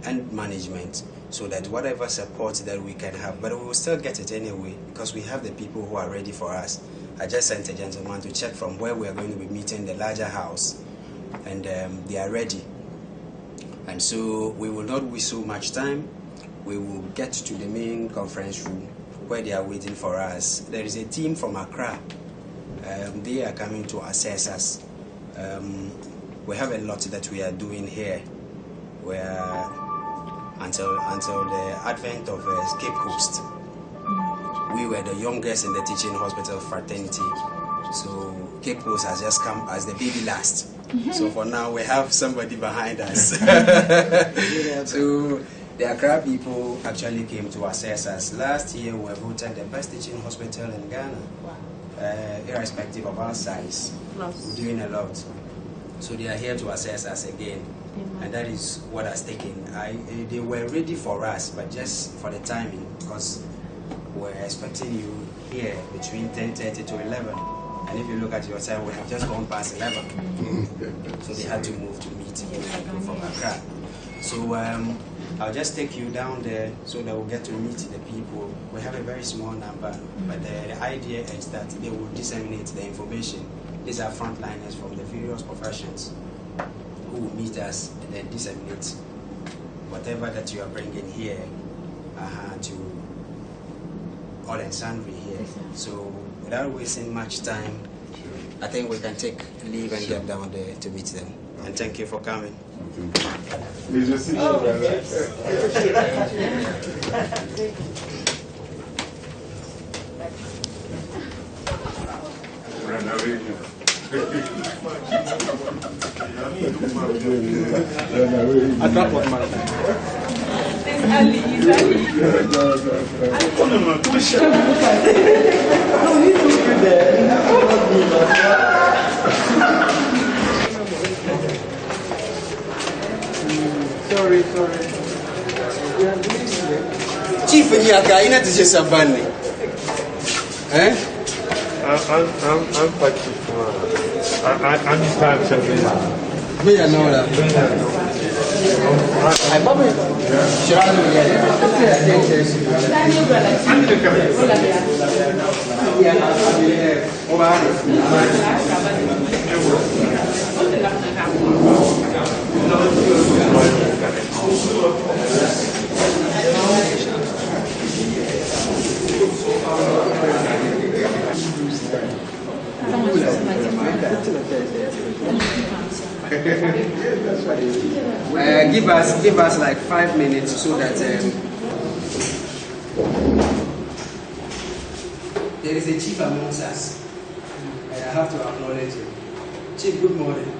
and management, so that whatever support that we can have, but we will still get it anyway because we have the people who are ready for us. I just sent a gentleman to check from where we are going to be meeting the larger house, and they are ready. And so we will not waste so much time. We will get to the main conference room where they are waiting for us. There is a team from Accra. They are coming to assess us. We have a lot that we are doing here. We are until the advent of Cape Coast. We were the youngest in the teaching hospital fraternity. So Cape Coast has just come as the baby last. So for now we have somebody behind us. So the Accra people actually came to assess us. Last year we were voted the best teaching hospital in Ghana. Irrespective of our size. We're doing a lot. So they are here to assess us again. And that is what has taken. They were ready for us, but just for the timing, because we're expecting you here between 10:30 to 11. And if you look at your time, we have just gone past 11. So they had to move to meet people from Accra. So I'll just take you down there so that we'll get to meet the people. We have a very small number, but the idea is that they will disseminate the information. These are frontliners from the various professions who will meet us and then disseminate whatever that you are bringing here to all and sundry here. So without wasting much time, I think we can take leave and get down there to meet them. And thank you for coming.
Please just sit down.
I drop what my
It's Ali, it's Ali.
No, you took you there.
Sorry.
Chief Nyaka, you're not just a bunny. Eh?
I'm Patrick. I understand something.
We are know that. I probably should I do it? Give us like 5 minutes so that there is a chief amongst us, and I have to acknowledge him. Chief, good morning.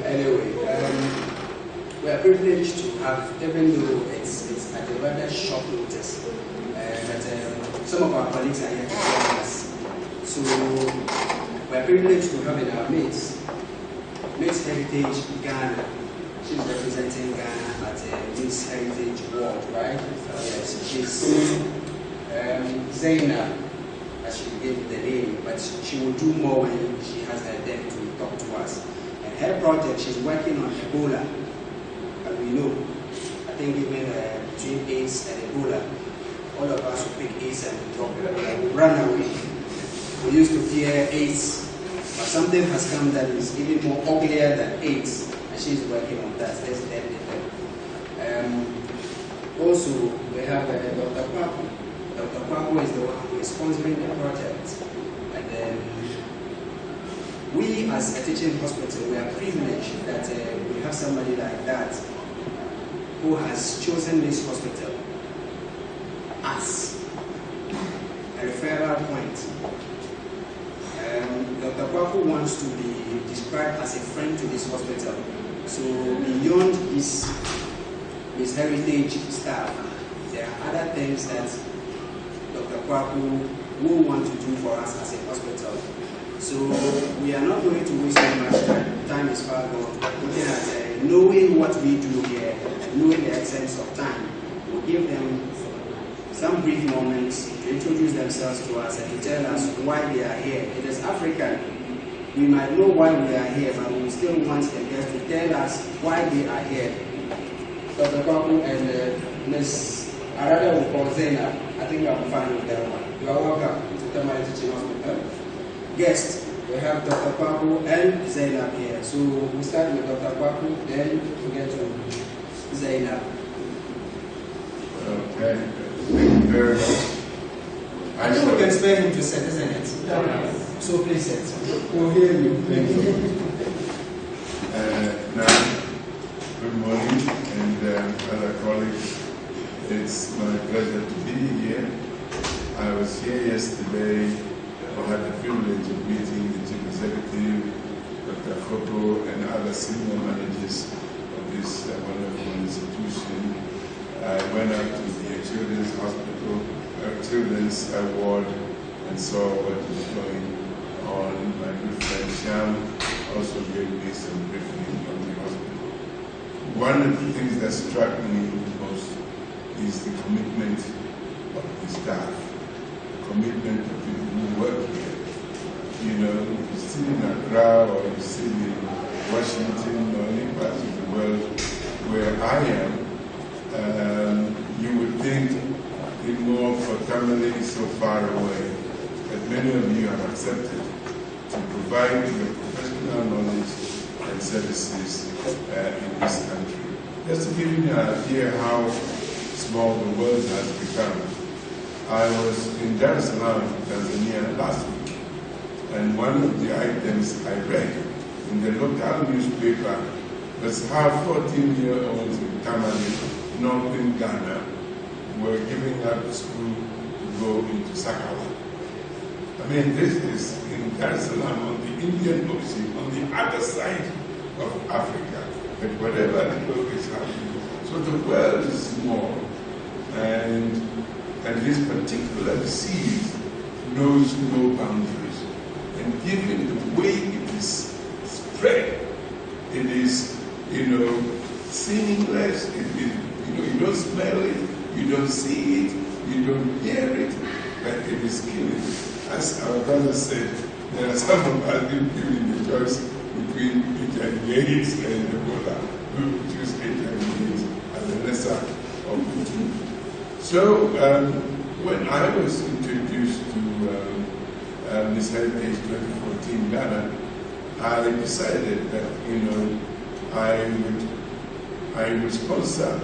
Anyway, we are privileged to have, even though it's at a rather short notice, that some of our colleagues are here to join us. So we are privileged to have in our midst Miss Heritage Ghana. She's representing Ghana at Miss Heritage World, right? Yes, she's Zainab, as she gave the name, but she will do more when she has her time to talk to us. And her project, she's working on Ebola, as we know. I think even between AIDS and Ebola, all of us will pick AIDS and run away. We used to fear AIDS. But something has come that is even more uglier than AIDS, and she's working on that. That's definitely. Also, we have Dr. Kwaku. Dr. Kwaku is the one who is sponsoring the project. And we, as a teaching hospital, we are privileged that we have somebody like that who has chosen this hospital as a referral point. Dr. Kwaku wants to be described as a friend to this hospital. So beyond his heritage staff, there are other things that Dr. Kwaku will want to do for us as a hospital. So we are not going to waste so much time. Time is far gone. Looking at knowing what we do here and knowing the essence of time, we'll give them some brief moments to introduce themselves to us and to tell us why they are here. It is African. We might know why we are here, but we still want the guests to tell us why they are here. Dr. Kwaku and Ms. Arada will call Zainab. I think I'm fine with that one. You are welcome to Tamale Teaching Hospital. Guests, we have Dr. Kwaku and Zainab here. So we start with Dr. Kwaku, then we get to Zainab.
Okay. Thank you very much.
I think we can spare him to set, isn't it? So please set.
We'll hear you. Thank you. Now, It's my pleasure to be here. I was here yesterday. I had the privilege of meeting the Chief Executive, Dr. Foto, and other senior managers of this wonderful institution. I went up to the Children's Hospital, Children's Ward, and saw what was going on. My good friend Sham also gave me some briefing on the hospital. One of the things that struck me most is the commitment of the staff, the commitment of people who work here. You know, you sit in Accra or you sit in Washington or any part of the world where I am, you would think it more for family so far away, but many of you have accepted to provide your professional knowledge and services in this country. Just to give you an idea how small the world has become. I was in Dar es Salaam, Tanzania last week, and one of the items I read in the local newspaper was how 14-year-olds in Tamale, northern Ghana, were giving up school to go into Sakawa. I mean, this is in Dar es Salaam on the Indian Ocean, on the other side of Africa. But whatever the work is happening, so the world is small, and this particular disease knows no boundaries. And given the way it is spread, it is, seamless. You don't smell it, you don't see it, you don't hear it, but it is killing. As our brother said, there are some of us who given the choice between HIV/AIDS and Ebola. We would choose HIV/AIDS as the lesser of the two. So when I was introduced to Miss Heritage 2014 Ghana, I decided that I would sponsor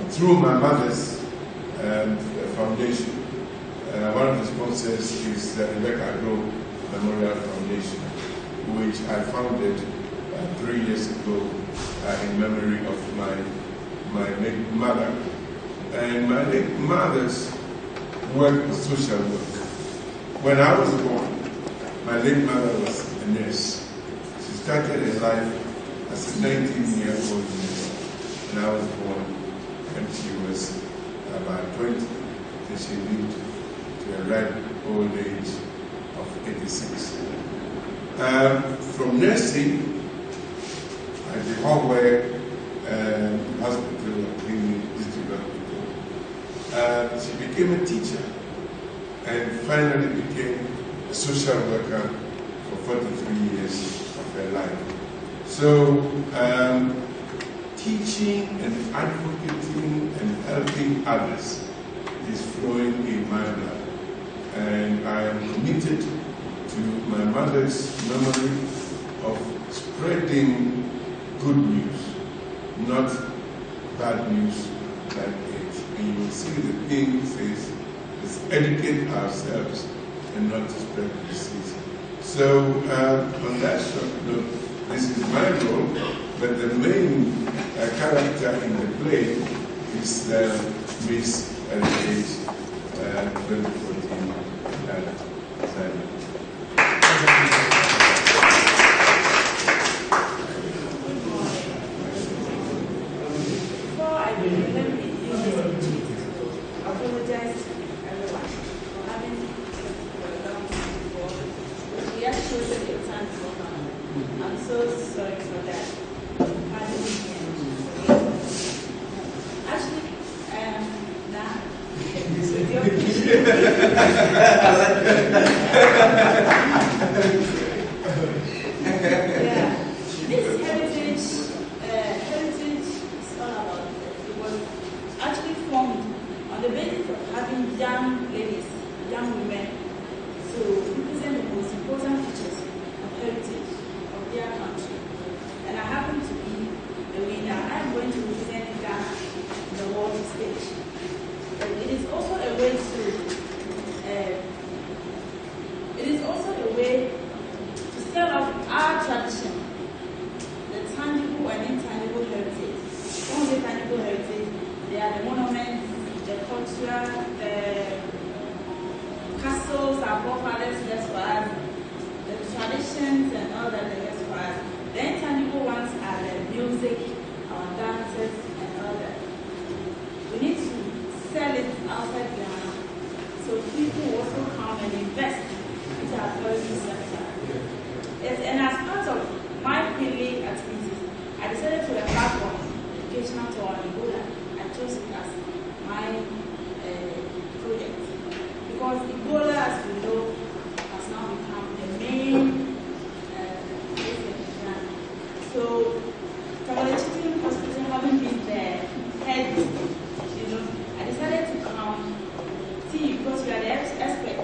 through my mother's foundation. One of the sponsors is the Rebecca Agro Memorial Foundation, which I founded 3 years ago in memory of my late mother. And my late mother's work was social work. When I was born, my late mother was a nurse. She started her life as a 19-year-old nurse, and I was born when she was about 20, and she lived to a ripe old age of 86. From nursing at the Hallway Hospital of Clinic District Hospital, she became a teacher and finally became a social worker for 43 years of her life. So, teaching and advocating and helping others is flowing in my blood. And I am committed to my mother's memory of spreading good news, not bad news like it. And you will see the thing says, let's educate ourselves and not to spread the disease. So on that short note, this is my role, but the main character in the play is Miss Heritage 2014.
Before I begin, let me use this opportunity to apologize to everyone for having we are chosen a time for now. I'm so sorry for that. Pardon me and actually, now, yeah, this heritage is all about it. It was actually formed on the basis of having young ladies, young women, to represent the most important features of heritage of their country. And I happen to be the winner. I'm going to represent Ghana on the world stage. But it is also a way to sell off our tradition, the tangible and intangible heritage. When we say tangible heritage, they are the monuments, the castles, our forefathers left for us, the traditions and all that they left for us. The intangible ones are the music, our dances, and all that. We need to sell it outside Ghana so people also come and invest into our tourism sector. Yes, and as part of my daily activities, I decided to embark on educational tour on Ebola. I chose it as my project because Ebola, as we know, has now become the main case in Ghana. So, from the teaching hospital having been the head, I decided to come see because you are the expert.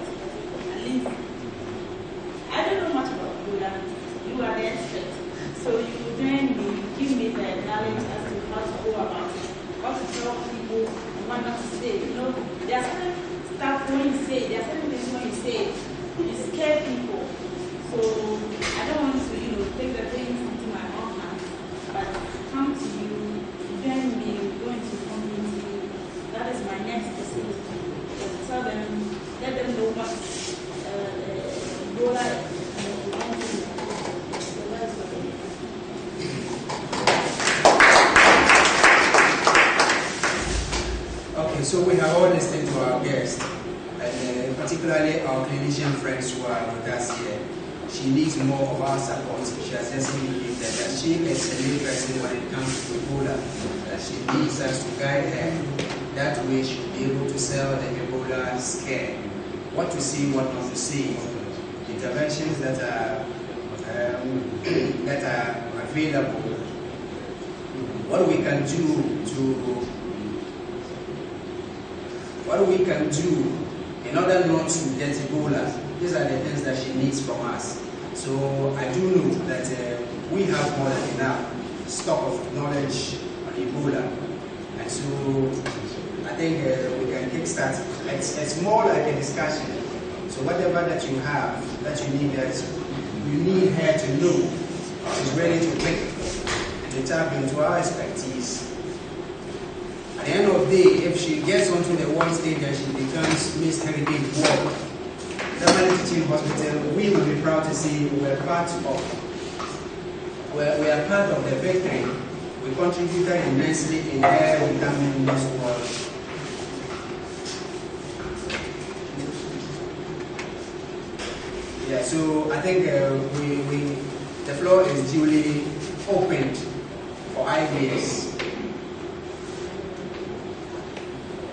At least, I don't know much about Ebola. You are the expert. So you then give me the knowledge as to how to go about it, what to tell people, and what not to say. There are certain stuff when you say, there are certain things when you say, you scare people. So I don't want to, take the things into my own hands, but come to you, then we go into community. That is my next decision. Tell them, let them know what Ebola is.
Okay, so we have all listened to our guest, and particularly our clinician friends who are with us here. She needs more of our support. She has just indicated that she is a new person when it comes to Ebola. That she needs us to guide her. That way she'll be able to sell the Ebola scare. What to see, what not to see. Interventions that are available. What we can do in order not to get Ebola. These are the things that she needs from us. So I do know that we have more than enough stock of knowledge on Ebola. And so I think we can kickstart. It's more like a discussion. So whatever that you have, that you need her to know, she's ready to pick and to tap into our expertise. At the end of the day, if she gets onto the world stage and she becomes Miss Heritage World, the Mali Teaching Hospital, we will be proud to see we are part of the victory. We contributed immensely in her becoming Miss World. Yeah, so I think the floor is duly opened for ideas.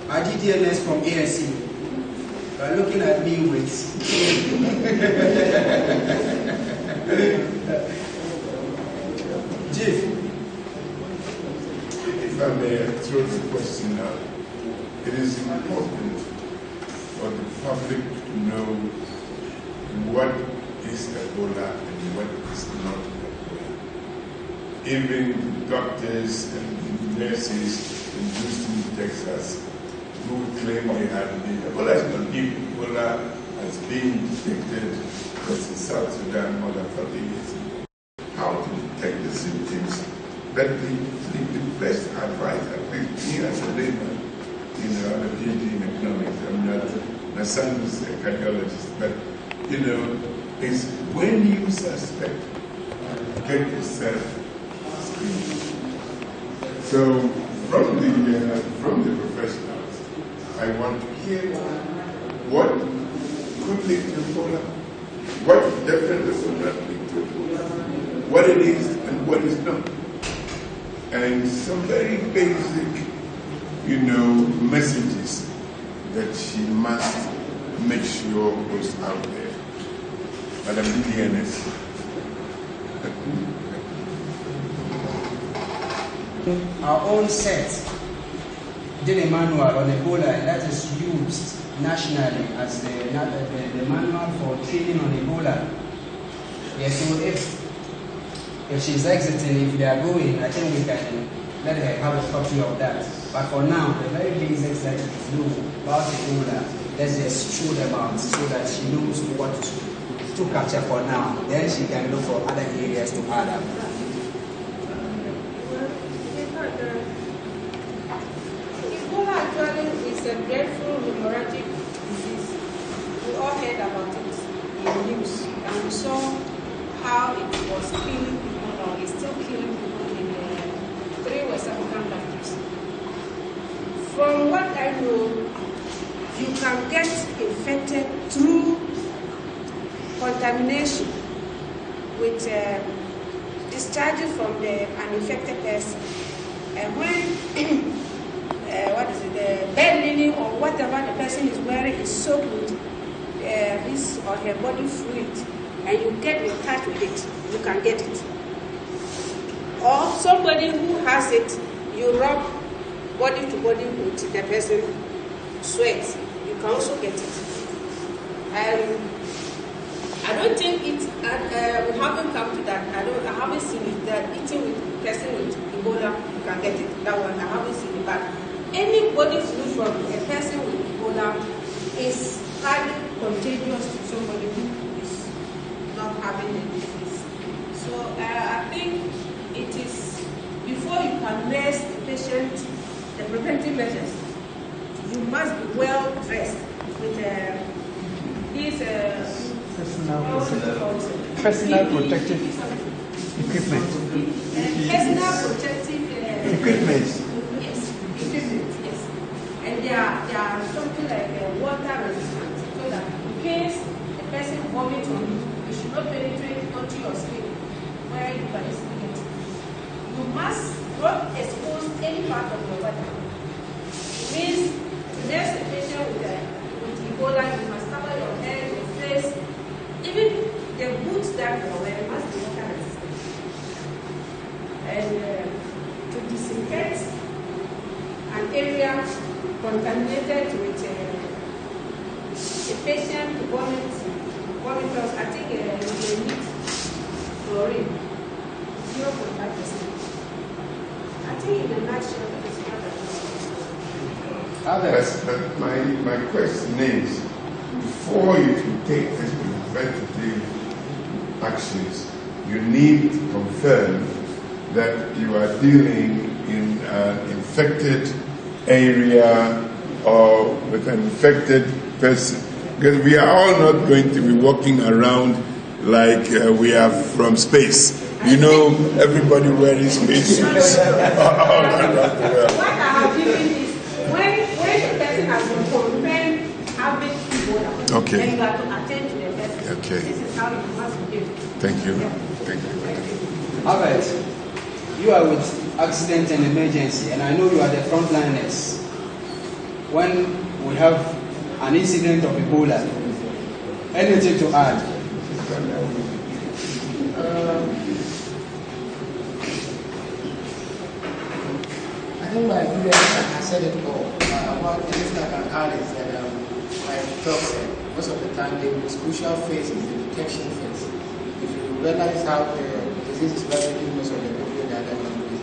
Our GDNS from ASC, you are looking at me with Chief.
If I may throw the question out, it is important for the public to know what is Ebola and what is not Ebola. Even doctors and nurses in Houston, Texas, who claim they had Ebola is not new. Ebola has been detected in South Sudan more than 40 years ago. How to detect the symptoms? But the best advice, at least me as a layman, I'm a PhD in economics, I'm not my son is a cardiologist, but is when you suspect, get yourself screened. So from the professionals, I want to hear what could lead to Ebola, what definitely would not lead to Ebola, what it is and what is not. And some very basic, messages that she must make sure goes out there. Madam DNS.
Our own set did a manual on Ebola, and that is used nationally as the manual for training on Ebola. Yes, so if she's exiting, if they are going, I think we can let her have a copy of that. But for now, the very basics that she know about Ebola, let's just show them out so that she knows what to capture for now. Then she can look for other areas to add up.
Ebola actually is
is a dreadful hemorrhagic disease. We all heard about it in news, and we saw how it was killing people, or it's still killing people in 3 West African countries. From what I know, you can get infected through contamination with discharges from an infected person. And when the bed linen or whatever the person is wearing is soaked with his or her body fluid, and you get in touch with it, you can get it. Or somebody who has it, you rub body to body with the person sweat, you can also get it. I don't think it, we haven't come to that. I haven't seen it, that eating with person with Ebola, you can get it. That one, I haven't seen it. But any body fluid from a person with Ebola is highly contagious to somebody who is not having the disease. So I think it is, before you can nurse the patient, the preventive measures, you must be well dressed with these
personal protective equipment.
Personal protective
equipment.
Yes, equipment, yes. And they are something like water resistant, so that in case a person vomits on you, it should not penetrate onto your skin where you can easily get it. You must not expose any part of your body. It means to nurse a patient with Ebola, you must cover your head, your face, even the boots that you are wearing must be water resistant. And to disinfect an area contaminated with a patient vomiters, I think they need chlorine, 0.5%. I think in the nutshell, it's not
But my question is, before you can take these preventative actions, you need to confirm that you are dealing in an infected area or with an infected person. Because we are all not going to be walking around like we are from space. You know, everybody wearing space suits all around the world.
What I have given is when the person has been confirmed having Ebola,
Okay.
then you have to attend to the person.
Okay.
This is how you must behave.
Thank you. Thank you.
Albert, you are with accident and emergency, and I know you are the frontliners. When we have an incident of Ebola, anything to add?
I think my previous I said it all. What anything I can add is that my talk said most of the time the most crucial phase is the detection phase. If you realize how the disease is ravaging most of the people that are on it,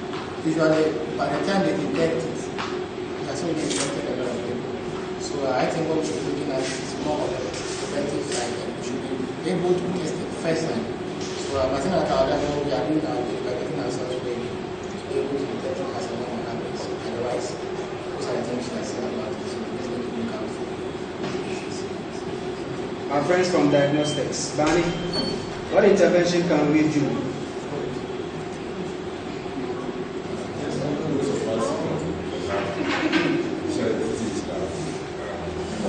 usually by the time they detect it, it has already infected a lot of people. So I think what we should be looking at is more of the preventive side, and we should be able to test it first time. So I think at our level we are doing our way by getting ourselves ready to be able to detect it as a normal happens. Otherwise, those are the things I say about it. So let's make it look out for.
Our friends from diagnostics, Barney, what intervention can we do?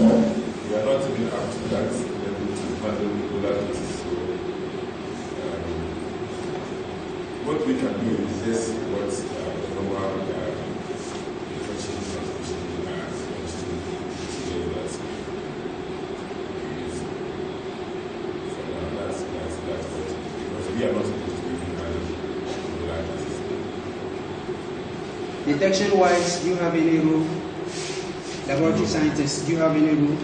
We are not even up to that level to handle Ebola cases. So, what we can do is just what normal infection transmission procedures that's what, because we are not supposed to even handle Ebola cases.
Detection-wise, do you have any rule? Laboratory scientists, do you have any rule?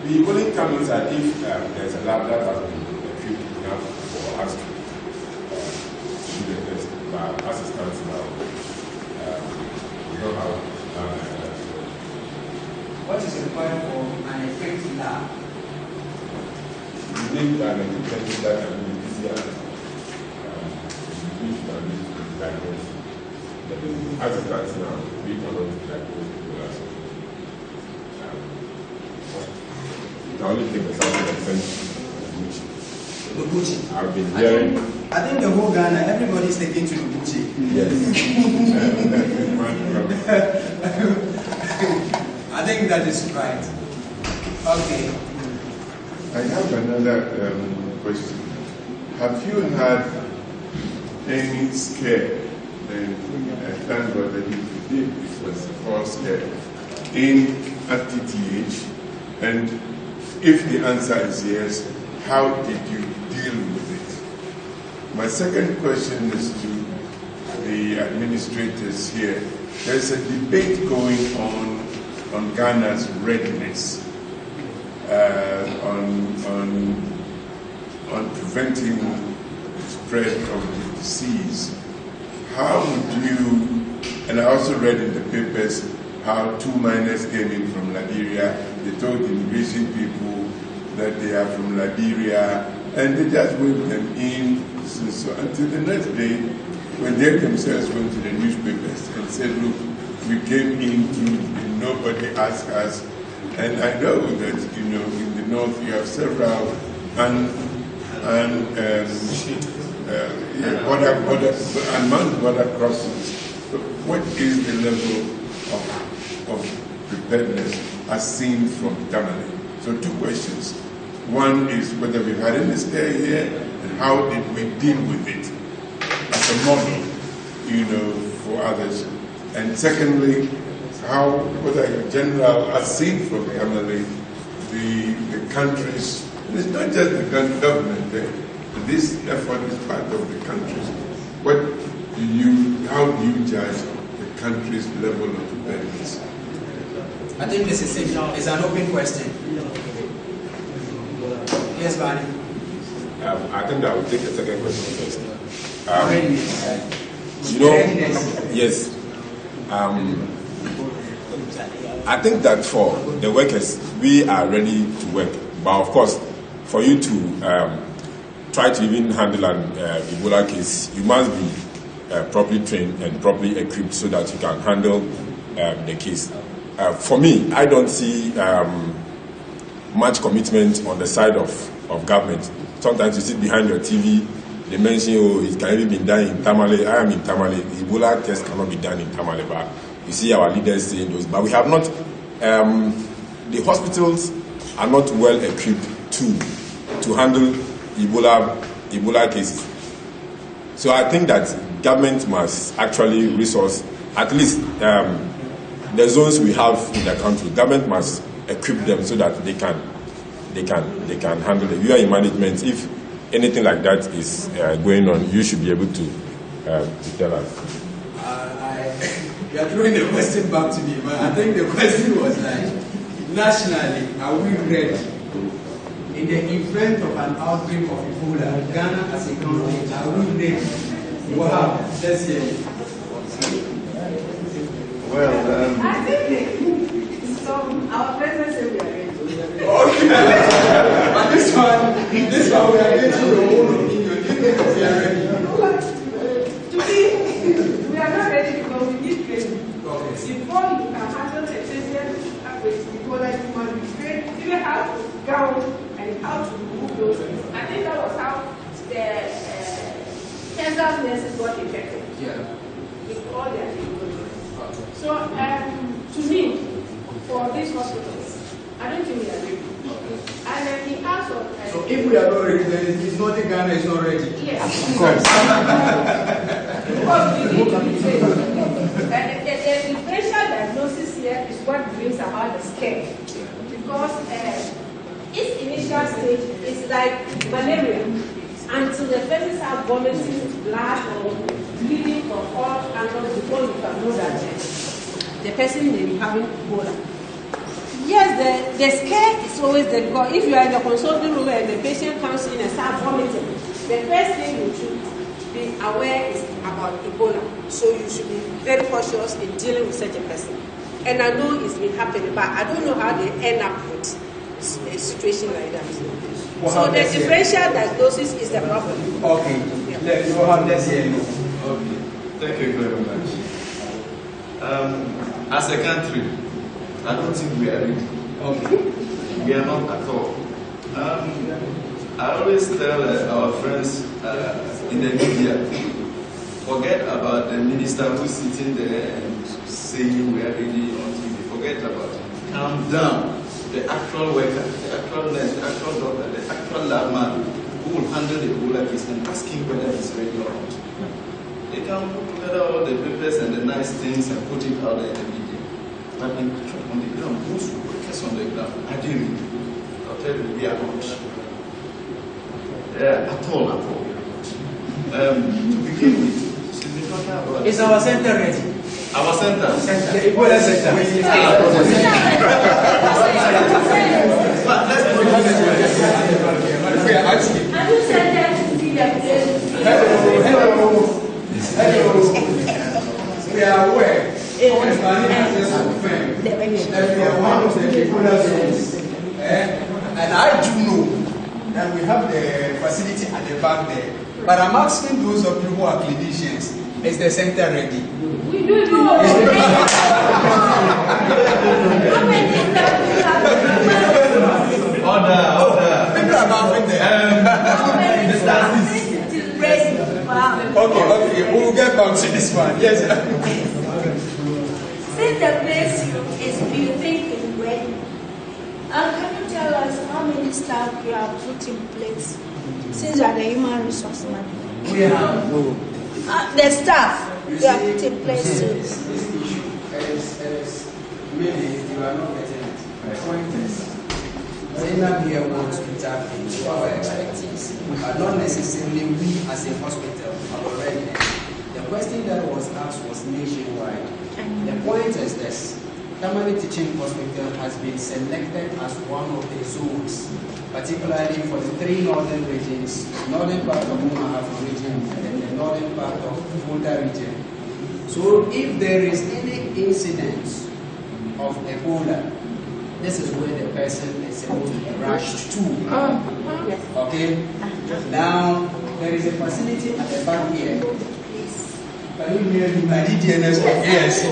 We only come in that if there's a lab that has been equipped enough for us to do the test. But as it stands now, we don't have a lab like that.
What is required for an equipped lab?
We need an equipment that can be PCR. We can diagnose the as it stands now, we cannot diagnose Ebola. The only thing that's happening is
Lubuchi.
I've been hearing.
I think the whole Ghana, everybody's taking to Lubuchi.
Yes.
I think that is right. Okay.
I have another question. Have you had any scare, and thank God that you did, it was a false scare, at TTH? And if the answer is yes, how did you deal with it? My second question is to the administrators here. There's a debate going on Ghana's readiness on preventing the spread of the disease. How would you, and I also read in the papers how 2 miners came in from Liberia. They told the immigration people that they are from Liberia, and they just waved them in so until the next day when they themselves went to the newspapers and said, look, we came in through, nobody asked us. And I know that, in the north you have several unmanned border crossings. So what is the level of preparedness as seen from Tamale? So 2 questions. One is whether we've had any scare here, and how did we deal with it as a model, for others. And secondly, how, whether in general, as seen from Tamale, the countries, and it's not just the government there, this effort is part of the countries. How do you judge the country's level of preparedness?
I think this is it's an open question. Yes, Barney.
I think I will take the second question first. Yes. I think that for the workers, we are ready to work. But of course, for you to try to even handle an Ebola case, you must be properly trained and properly equipped so that you can handle the case. For me, I don't see much commitment on the side of government. Sometimes you sit behind your TV, they mention, it can even be done in Tamale. I am in Tamale. The Ebola test cannot be done in Tamale, but you see our leaders saying those. But we have not, the hospitals are not well equipped to handle Ebola cases. So I think that government must actually resource, at least the zones we have in the country. Government must equip them so that they can handle it. You are in management. If anything like that is going on, you should be able to tell us.
You are throwing the question back to me, but I think the question was like, nationally, are we ready? In the event of an outbreak of Ebola, Ghana as a country, are we ready? Wow, let's hear it.
Well, I think our president said we are ready.
Okay. But this one we are getting your own opinion. We are ready.
To me, we are not ready because we need training.
Okay.
Before you can handle a patient with Ebola, you must be trained even how to gown and how to remove those things. I think that was how the cancer nurses got infected.
Yeah.
With all their technology. So, to me, for these hospitals, I don't think we are ready. And he asked of.
So if we are not ready, then it's not in Ghana, it's not ready.
Yes. Of course. Because we need to be trained. And the differential diagnosis here is what brings about the scare. Because its initial stage is like malaria. Until the person starts vomiting blood or bleeding from all angles before you can know that the person may be having Ebola. Yes, the scare is always there because if you are in the consulting room and the patient comes in and starts vomiting, the first thing you should be aware is about Ebola. So you should be very cautious in dealing with such a person. And I know it's been happening, but I don't know how they end up with a situation like that. So the differential diagnosis is the problem.
Okay.
Yeah.
Let's hear you.
Okay. Thank you very much.
As a country, I don't think we are ready. We are not at all. I always tell our friends in the media, forget about the minister who's sitting there and saying we are ready on TV. Forget about it. Calm down. The actual worker, the actual nurse, the actual doctor, the actual lab man who will handle the Ebola case and ask him whether he's ready or not. They can put together all the papers and the nice things and put it out there in the media. But on the ground, those workers on the ground, are they ready? I'll tell you, we are not. At all. To begin with,
is our center ready?
Our center?
The Ebola center. We are aware. We are one of the Ebola zones. And I do know that we have the facility at the back there. But I'm asking those of you who are clinicians, is the center ready?
We do know.
Order.
People are bouncing there. Okay, we'll get back to this one. Yes.
Since the place is building is ready, can you tell us how many staff you have put in place since you are the human resource manager?
We have
the staff you have put in place.
This issue is maybe you are not getting it. My point is, Zainab here wants to tap into our expertise, but not necessarily we as a hospital are already there. The question that was asked was nationwide. The point is this: Tamale Teaching Hospital has been selected as one of the zones, particularly for the 3 northern regions, northern part of Umahafo region and then the northern part of Volta region. So if there is any incident of Ebola, this is where the person is supposed to be rushed to. Okay? Now, there is a facility at the back here. Can you hear me? Yes.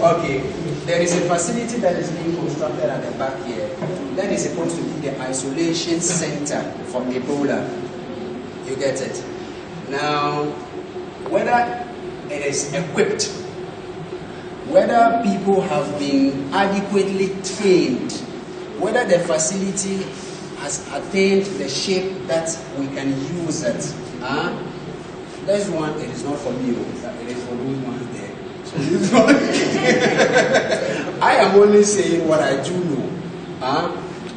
Okay. There is a facility that is being constructed at the back here. That is supposed to be the isolation center for Ebola. You get it? Now, whether it is equipped, whether people have been adequately trained, whether the facility has attained the shape that we can use it. That's one, it is not for me, it is for those ones there. So this one, I am only saying what I do know.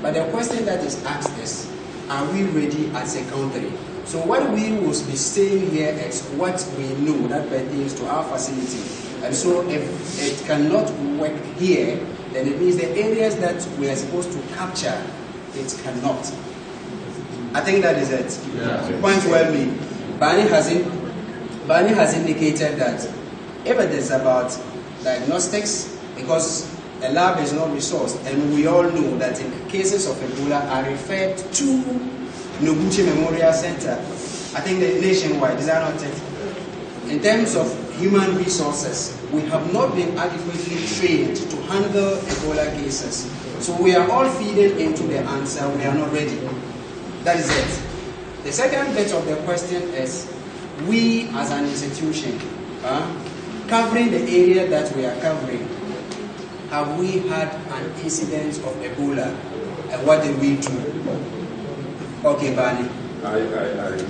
But the question that is asked is, are we ready as a country? So what we will be saying here is what we know that pertains to our facility. And so if it cannot work here, then it means the areas that we are supposed to capture, it cannot. I think that is it. Point well made. Barney has indicated that if it is about diagnostics, because a lab is not resourced, and we all know that in cases of Ebola are referred to Noguchi Memorial Center. I think that nationwide, is that not it? In terms of human resources, we have not been adequately trained to handle Ebola cases. So we are all feeding into the answer, we are not ready. That is it. The second bit of the question is, we as an institution, covering the area that we are covering, have we had an incident of Ebola? And what did we do? Okay, Barney.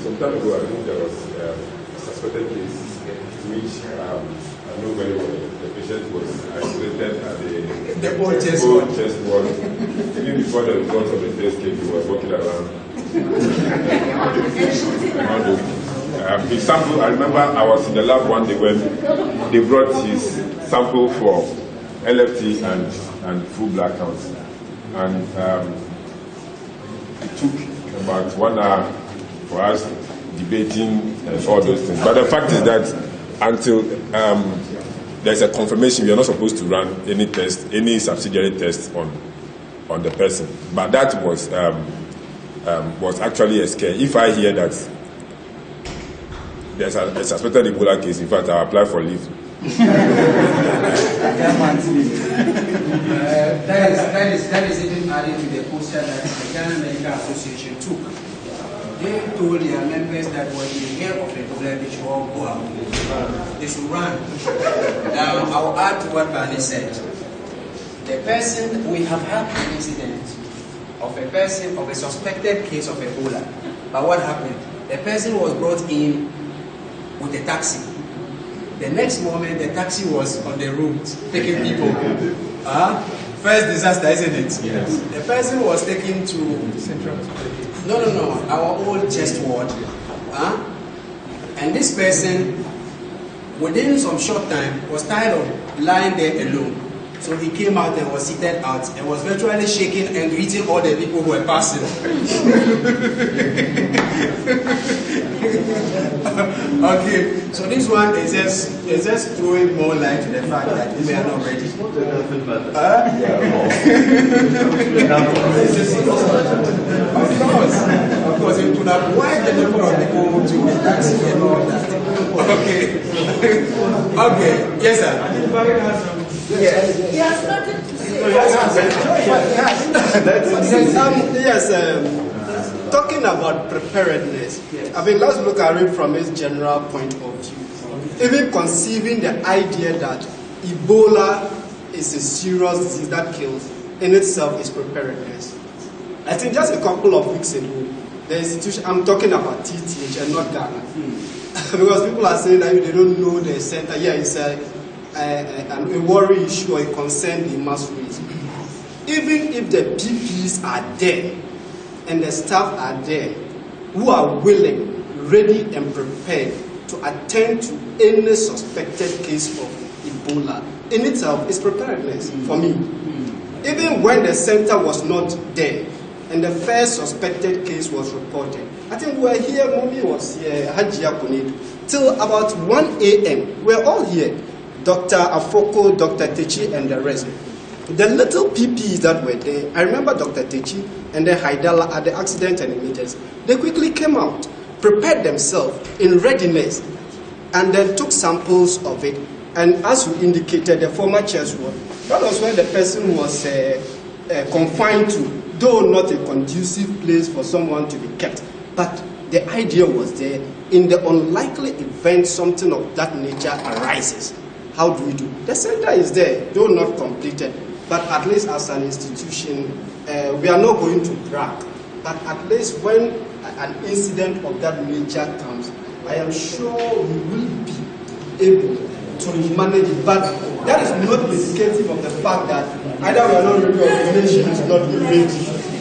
Some time ago, I think there was a suspected case which I know very well. The patient was isolated at the old chest ward. Even before the results of the test came, he was walking around. His sample, I remember I was in the lab one day when they brought his sample for LFT and full blood count. And it took about 1 hour for us debating and all those things. But the fact is that until there's a confirmation, we are not supposed to run any test, any subsidiary test on the person. But that was actually a scare. If I hear that there's a suspected Ebola case. In fact, I applied for leave.
That is even added to the poster that the Ghana Medical Association took. They told their members that when they hear of Ebola, they should all go out. They should run. Now, I'll add to what Barney said. The person, we have had an incident of a person, of a suspected case of Ebola. But what happened? The person was brought in with a taxi. The next moment, the taxi was on the road taking people. First disaster, isn't it?
Yes.
The person was taken to Central. No, our old chest ward. And this person, within some short time, was tired of lying there alone. So he came out and was seated out and was virtually shaking and greeting all the people who were passing. Okay, so this one is just throwing more light to the fact that we are not ready. Of course, it could have wiped the number of people to the taxi and all that. Okay. Okay, yes, sir. Yes.
He has nothing to say.
Yes, talking about preparedness, I mean, let's look at it from its general point of view. Even conceiving the idea that Ebola is a serious disease that kills in itself is preparedness. I think just a couple of weeks ago, the institution, I'm talking about TTH and not Ghana, because people are saying that they don't know the center. Yeah, it's a worry issue or a concern they must raise. Even if the PPs are there and the staff are there who are willing, ready and prepared to attend to any suspected case of Ebola, in itself is preparedness for me. Even when the center was not there and the first suspected case was reported, I think we were here, Momi was here, Hajia Kunedu, till about 1 a.m. We're all here. Dr. Afoko, Dr. Techi, and the rest. The little PPs that were there, I remember Dr. Techi and then Haidala at the accident and emergency. They quickly came out, prepared themselves in readiness, and then took samples of it. And as you indicated, the former chest ward, that was when the person was confined to, though not a conducive place for someone to be kept. But the idea was there. In the unlikely event something of that nature arises, how do we do? The center is there, though not completed, but at least as an institution, we are not going to brag. But at least when an incident of that nature comes, I am sure we will be able to manage it. But that is not indicative of the fact that either we are not ready or the nation is not ready.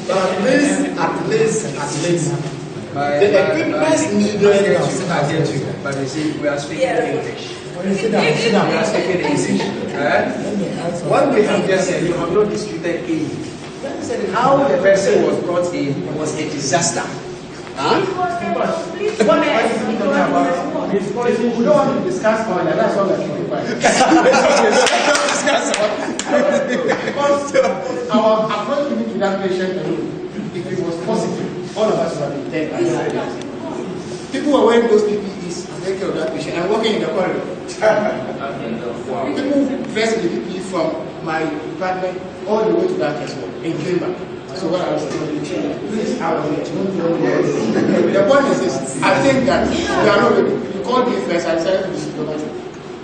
But at least, the equipment needed.
But you see, we are speaking English.
When you sit down,
We are speaking English. What we have just said, you have not disputed any. How the person was brought in was a disaster. Huh?
We don't want to discuss further, that's all we're keeping quiet. Because our approach to that patient alone, if it was positive, all of us would have been dead. People were wearing those PPEs to take care of that patient and walking in the corridor. People dressed the PPE from my department all the way to that person and came back. So what I was doing, please, I was the point is this, I think that we are not ready. You called me first, I decided to be diplomatic.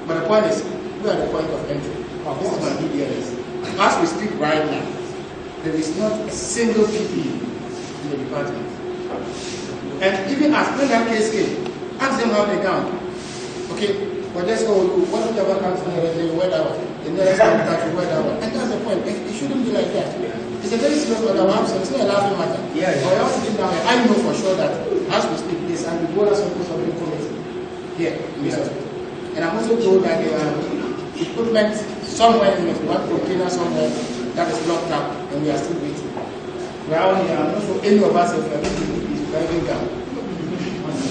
But the point is, we are at the point of entry. This is my DDLS. As we speak right now, there is not a single PPE in the department. And even as when that case came, ask them how they count. Okay, but just whatever comes in the wear that one, the next one that you wear that one. And that's the point. It shouldn't be like that. It's a very serious matter. It's not a laughing matter.
Yeah.
But I want to sit down here. I know for sure that as we speak this, and the Ebola supposed to be committed here in this hospital. And I'm also told that there are equipment somewhere in the one container somewhere that is locked up, and we are still waiting. We are all here. I'm not sure any of us have been driving down.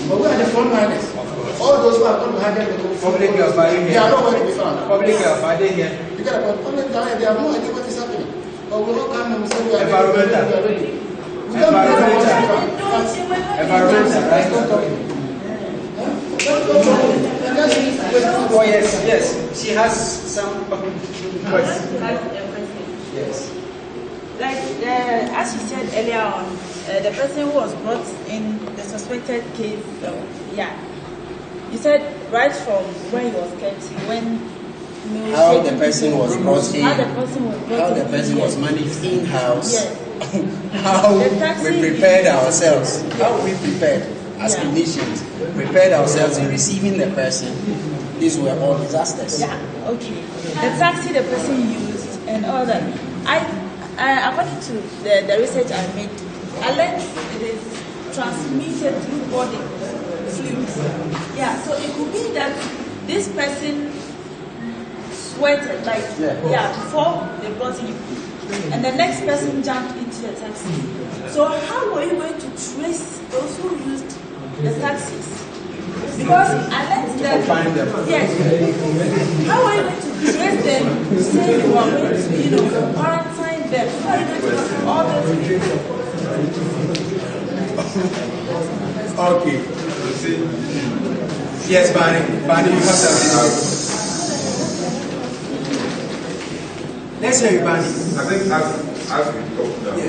But we are the front liners. All those who are going to handle the
public are fighting here.
They are nowhere to be found.
Public are fighting here.
You get about public down here, they have no idea what is happening. But we don't come and say we are
Environmental.
ready. We don't know what's happening.
Environmental, right?
Don't talk.
Oh yes. She has some questions. Yes.
Like, as you said earlier on, the person who was brought in the suspected case, you said right from when he was kept, when
How the person was brought in,
how the person was brought
how the
in,
person was managed in-house,
yes.
how we prepared ourselves, how we prepared as clinicians, prepared ourselves in receiving the person. These were all disasters.
Yeah, okay. The taxi the person used and all that. According to the research I made, I learned it is transmitted through body fluids. Yeah, so it could be that this person sweated, like, before they brought in, and the next person jumped into the taxi. So how were you going to trace those who used the taxis? Because I learned that, yes, how are you going to trace them, say you are going to, quarantine them? How are you going to do all those things?
Okay. Yes, Barney, you have something. Let's hear you, Barney.
I think as we talked about, the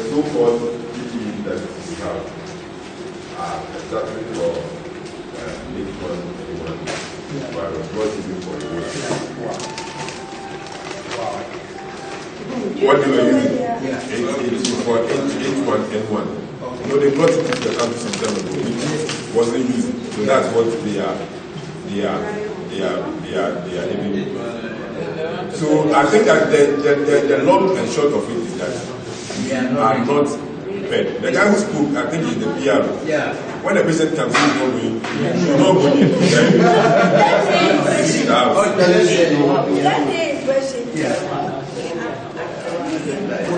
so-called PPE that we have are exactly for H1N1 virus, not even for Ebola. What they were using for H1N1. They brought it to the country some time ago, which wasn't used. So that's what they are aiming. So I think that the long and short of it is that we are not prepared. The guy who spoke, I think he's the PR.
Yeah.
When the patient comes, he's not going. He's not going in.
We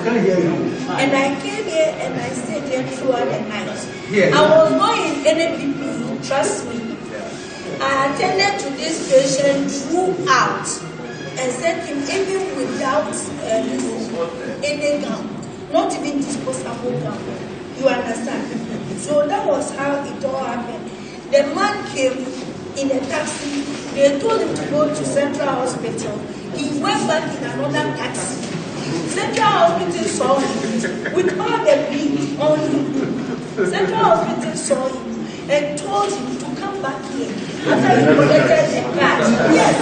can't hear you. And I came here and I stayed here throughout the night.
Yeah.
I was not in any PPE, trust me. I attended to this patient throughout and sent him even without any gown, not even disposable gown. You understand? So that was how it all happened. The man came in a taxi. They told him to go to Central Hospital. He went back in another taxi. Central Hospital saw him with all the bleed on him. Central Hospital saw him and told him to come back here. After he collected the card, yes,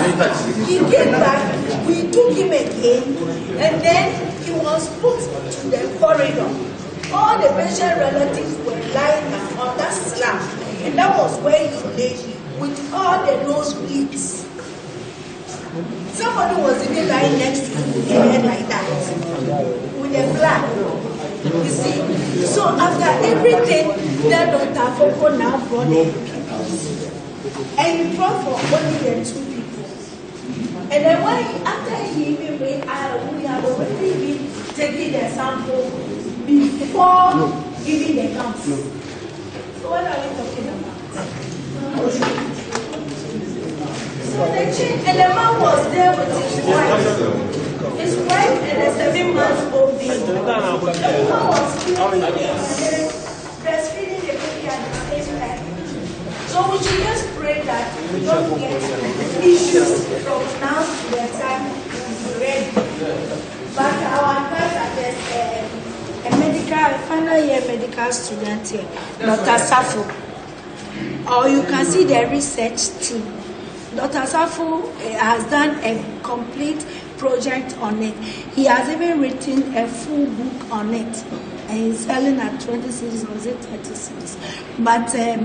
he came back. We took him again, and then he was put to the corridor. All the patient relatives were lying on that slab, and that was where he lay with all the nosebleeds. Somebody was even lying next to him with their head like that, with a flag. You see? So after everything, that Dr. Foko now brought the people. And he brought for only the 2 people. And then after he even made we have already been taking the sample before giving the count. So what are we talking about? So the chief and the man was there with his wife. His wife and a 7-month-old baby. The woman was breastfeeding the baby at the same time. So we should just pray that we don't get issues from now to the time we're ready. But our advice as a final year medical student here, Dr. Safo, or you can see the research team. Dr. Safo has done a complete project on it. He has even written a full book on it. And he's selling at 26 or 36. But I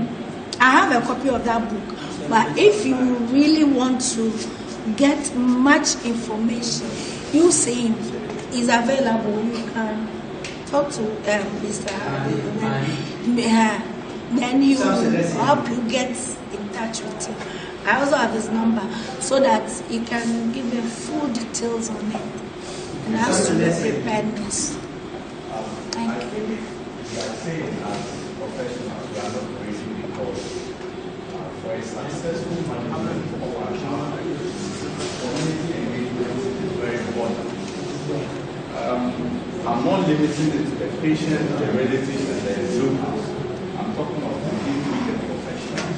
have a copy of that book. But if you really want to get much information, you see him. He's available. You can talk to Mr. Then you help you get in touch with him. I also have his number so that he can give you full details on it. And has to be preparedness. Thank you.
We are saying as professionals, we are not crazy because for a successful management of our community engagement is very important. I'm not limiting it to the patient, the relatives, and the locals. I'm talking of the professionals.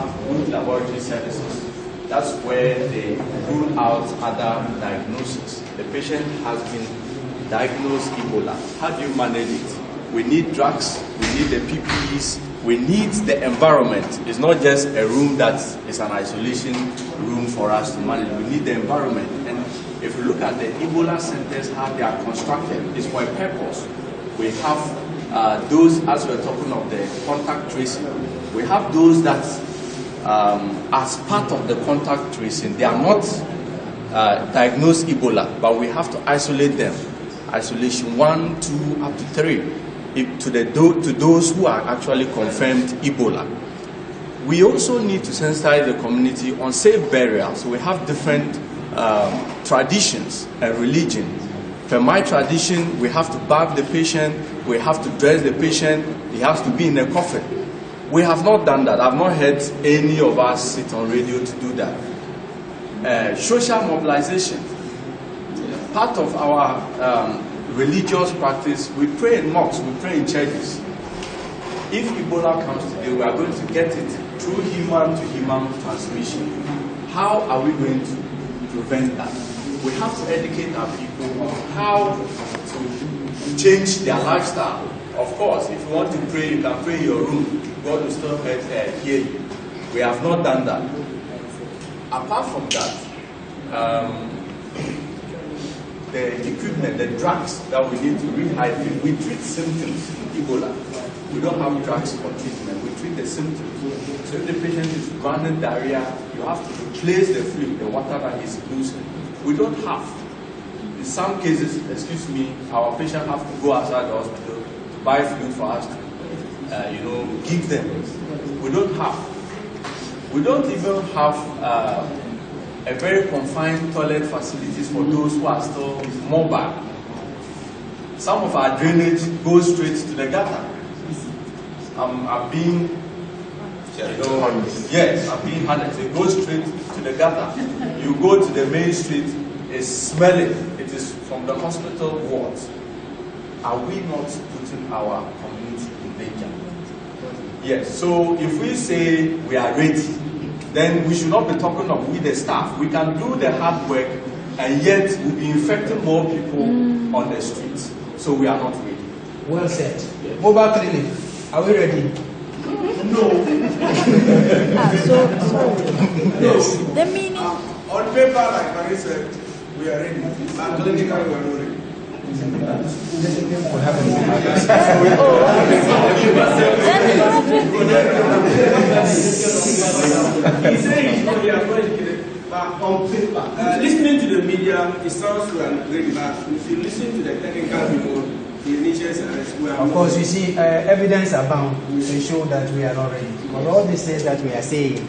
have good laboratory services. That's where they rule out other diagnoses. The patient has been diagnosed Ebola. How do you manage it? We need drugs, we need the PPEs, we need the environment. It's not just a room that is an isolation room for us to manage. We need the environment. And if you look at the Ebola centers, how they are constructed, it's for a purpose. We have those, as we're talking of the contact tracing, we have those that, as part of the contact tracing, they are not diagnosed Ebola, but we have to isolate them. Isolation 1, 2, up to 3. To those who are actually confirmed Ebola. We also need to sensitize the community on safe burial. So we have different traditions and religion. For my tradition, we have to bathe the patient, we have to dress the patient, he has to be in a coffin. We have not done that. I've not heard any of us sit on radio to do that. Social mobilization. Part of our religious practice, we pray in mosques, we pray in churches. If Ebola comes today, we are going to get it through human-to-human transmission. How are we going to prevent that? We have to educate our people on how to change their lifestyle. Of course, if you want to pray, you can pray in your room. God will still hear you. We have not done that. Apart from that, the equipment, the drugs that we need to rehydrate, we treat symptoms in Ebola. We don't have drugs for treatment, we treat the symptoms. So if the patient is running diarrhea, you have to replace the fluid, the water that is losing. We don't have. In some cases, excuse me, our patient have to go outside the hospital to buy fluid for us to, give them. We don't have. We don't even have a very confined toilet facilities for those who are still mobile. Some of our drainage goes straight to the gutter. I'm being, yes, I'm being honest. It goes straight to the gutter. You go to the main street, it's smelling. It is from the hospital wards. Are we not putting our community in danger? Yes. So if we say we are ready, then we should not be talking of we the staff. We can do the hard work and yet we'll be infecting more people on the streets. So we are not ready.
Well said. Mobile clinic, are we ready?
No.
Yes.
The meaning.
On paper, like Marie said, we are ready. But clinically, we are not ready. Listening to the media, it sounds we are ready, but if you listen to the technical people, the initials are
of course, you see, evidence abound to show that we are not ready. But all these things that we are saying,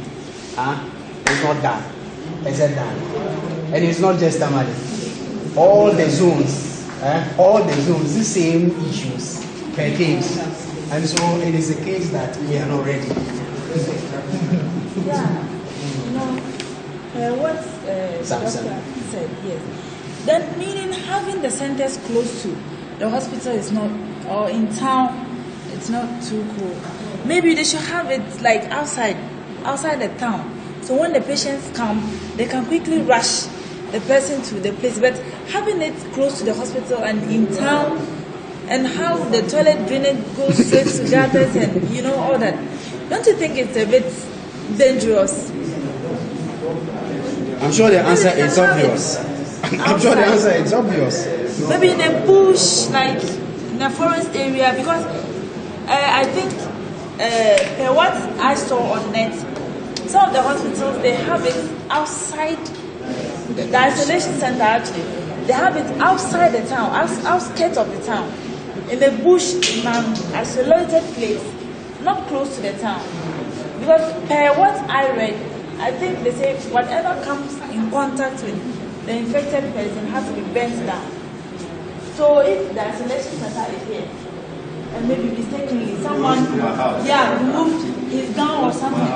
it's not done. It's not done. And it's not just Tamale. All the zones, the same issues per case. And so it is a case that we are not ready.
What the doctor said, yes. Then meaning having the centers close to the hospital is not, or in town, it's not too cool. Maybe they should have it like outside the town. So when the patients come, they can quickly rush the person to the place. But having it close to the hospital and in town, and how the toilet drainage goes straight to gutters and all that, don't you think it's a bit dangerous?
I'm sure the answer is obvious. I'm sure the answer is obvious.
Maybe in a bush, like in a forest area, because I think what I saw on net, some of the hospitals, they have it outside the isolation center. Actually, they have it outside the town, outskirts of the town, in a bush, in an isolated place, not close to the town. Because per what I read, I think they say whatever comes in contact with the infected person has to be bent down. So if the isolation center is here, and maybe mistakenly someone removed his gown or something,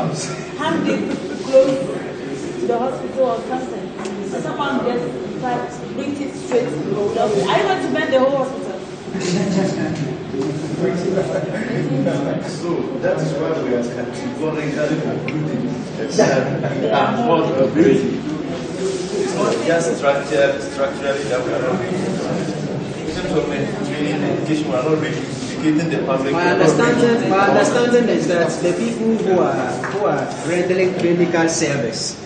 hanged it close to the hospital or something, so someone gets infected, brings it straight to the hospital. Are you going to bend the whole hospital?
So that is why we are categorically concluding Yes. It's not just structurally that we are not ready. In terms of training and education, we are not ready. Educating the public.
My understanding is that the people who are rendering clinical service,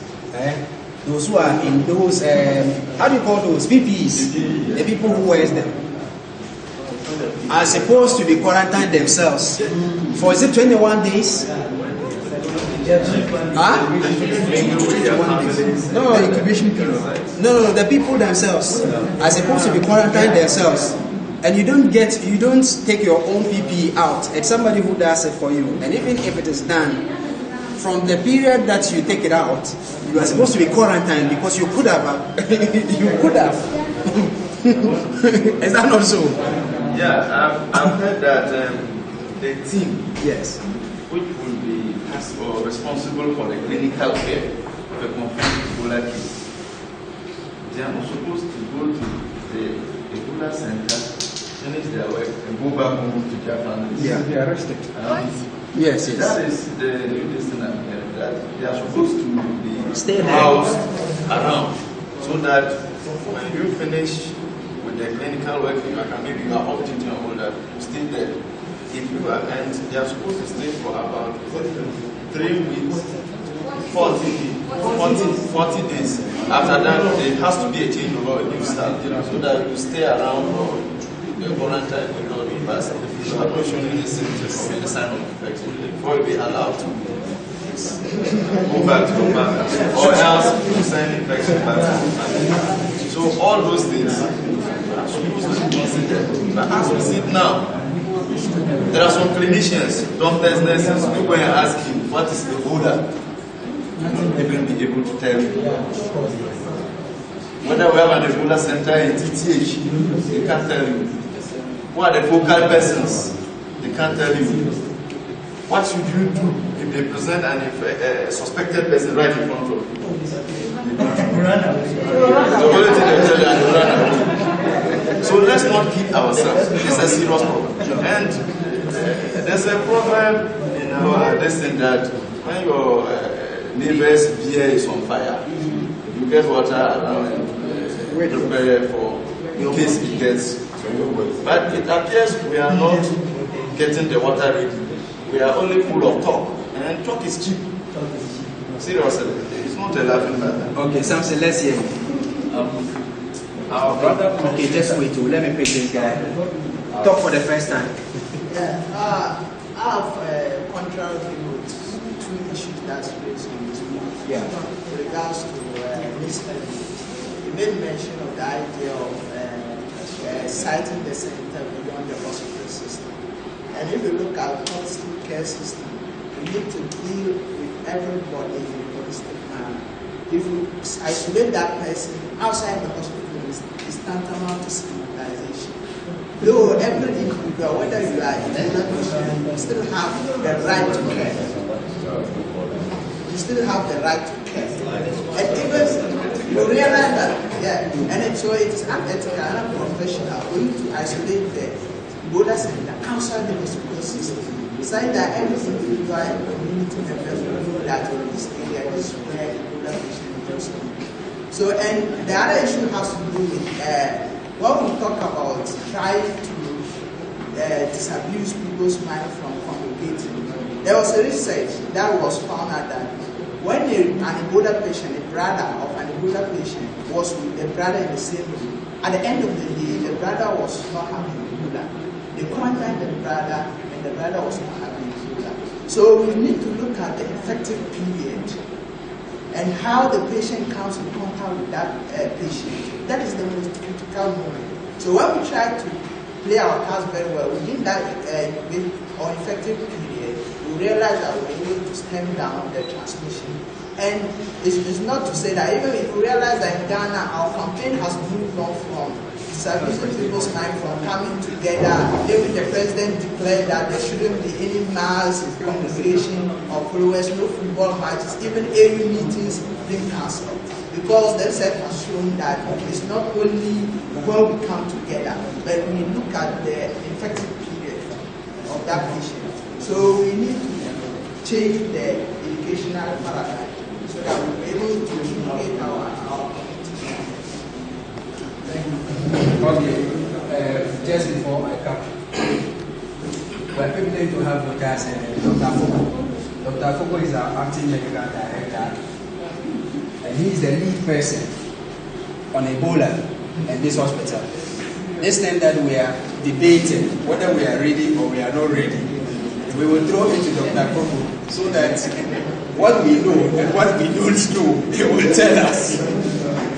those who are in those, how do you call those, PPEs, the people who wear them, are supposed to be quarantined themselves for, is it 21 days? Huh? No, incubation period. No, the people themselves are supposed to be quarantined themselves. And you don't take your own PPE out. It's somebody who does it for you. And even if it is done, from the period that you take it out, you are supposed to be quarantined because you could have. Is that not so?
Yeah, I've heard that the team,
yes,
which will be responsible for the clinical care of a confirmed Ebola case, they are not supposed to go to the Ebola center, finish their work, and go back home to their families.
Yeah, they are arrested. Yes.
That is the new thing I'm hearing, that they are supposed to be
stay
housed around, so that when you finish with the clinical work, maybe you are opting to all that, stay there. If you are, and they are supposed to stay for about 3 weeks, 40 days. After that, there has to be a change over a new staff, so that you stay around for the quarantine without being passed. If you have not shown any symptoms or any sign of infection, before you be allowed to go back to your family, or else you send infection back to your family. So all those things are supposed to be considered. But as we see now, there are some clinicians, doctors, nurses, who go and ask him, what is Ebola? They will be able to tell you. Whether we have an Ebola center in TTH, they can't tell you. Who are the focal persons? They can't tell you. What should you do if they present a suspected person right in front of you? So let's not kid ourselves. This is a serious problem. And there's a problem in our lesson that when your neighbor's beer is on fire, you get water around and prepare for in case it gets to your well. But it appears we are not getting the water ready. We are only full of talk. And talk is cheap. Seriously, it's not a laughing matter.
Okay, Samson, let's hear you.
Our brother.
Okay, just wait. Let me pick this guy. Talk for the first time.
Yeah, I have a contrary view with two issues that's raised in this book.
Yeah.
With regards to misleading, you made mention of the idea of citing the center beyond the hospital system. And if you look at the hospital care system, you need to deal with everybody in a holistic manner. If you isolate that person outside the hospital, it's tantamount to stigmatization. Though every individual, whether you are in any position, you still have the right to care. You still have the right to care. And even you realize that, so it is unethical and unprofessional for you to isolate the Ebola center outside the hospital system. Besides that, every individual and community members will know that in this area, this is where Ebola patient is. So, and the other issue has to do with when we talk about trying to disabuse people's mind from congregating. There was a research that was found out that when an Ebola patient, a brother of an Ebola patient, was with the brother in the same room, at the end of the day, the brother was not having Ebola. They quarantined the brother, and the brother was not having Ebola. So we need to look at the effective period and how the patient comes in contact with that patient. That is the most critical moment. So when we try to play our cards very well within that effective period, we realize that we're able to stem down the transmission. And it's not to say that even if we realize that in Ghana our campaign has moved on from disabusing people's mind from coming together. Even the president declared that there shouldn't be any mass congregation of followers, no football matches, even AU meetings being cancelled. Because the research has shown that it's not only when we come together, but we look at the infected period of that patient. So we need to change the educational paradigm. so that we'll be able to educate our community.
Okay, just before I come, we're privileged to have with us Dr. Fogo. Dr. Fogo is our acting medical director, and he is the lead person on Ebola in this hospital. This time that we are debating whether we are ready or we are not ready, we will throw it to Dr. Fogo so that what we know and what we don't know, he will tell us.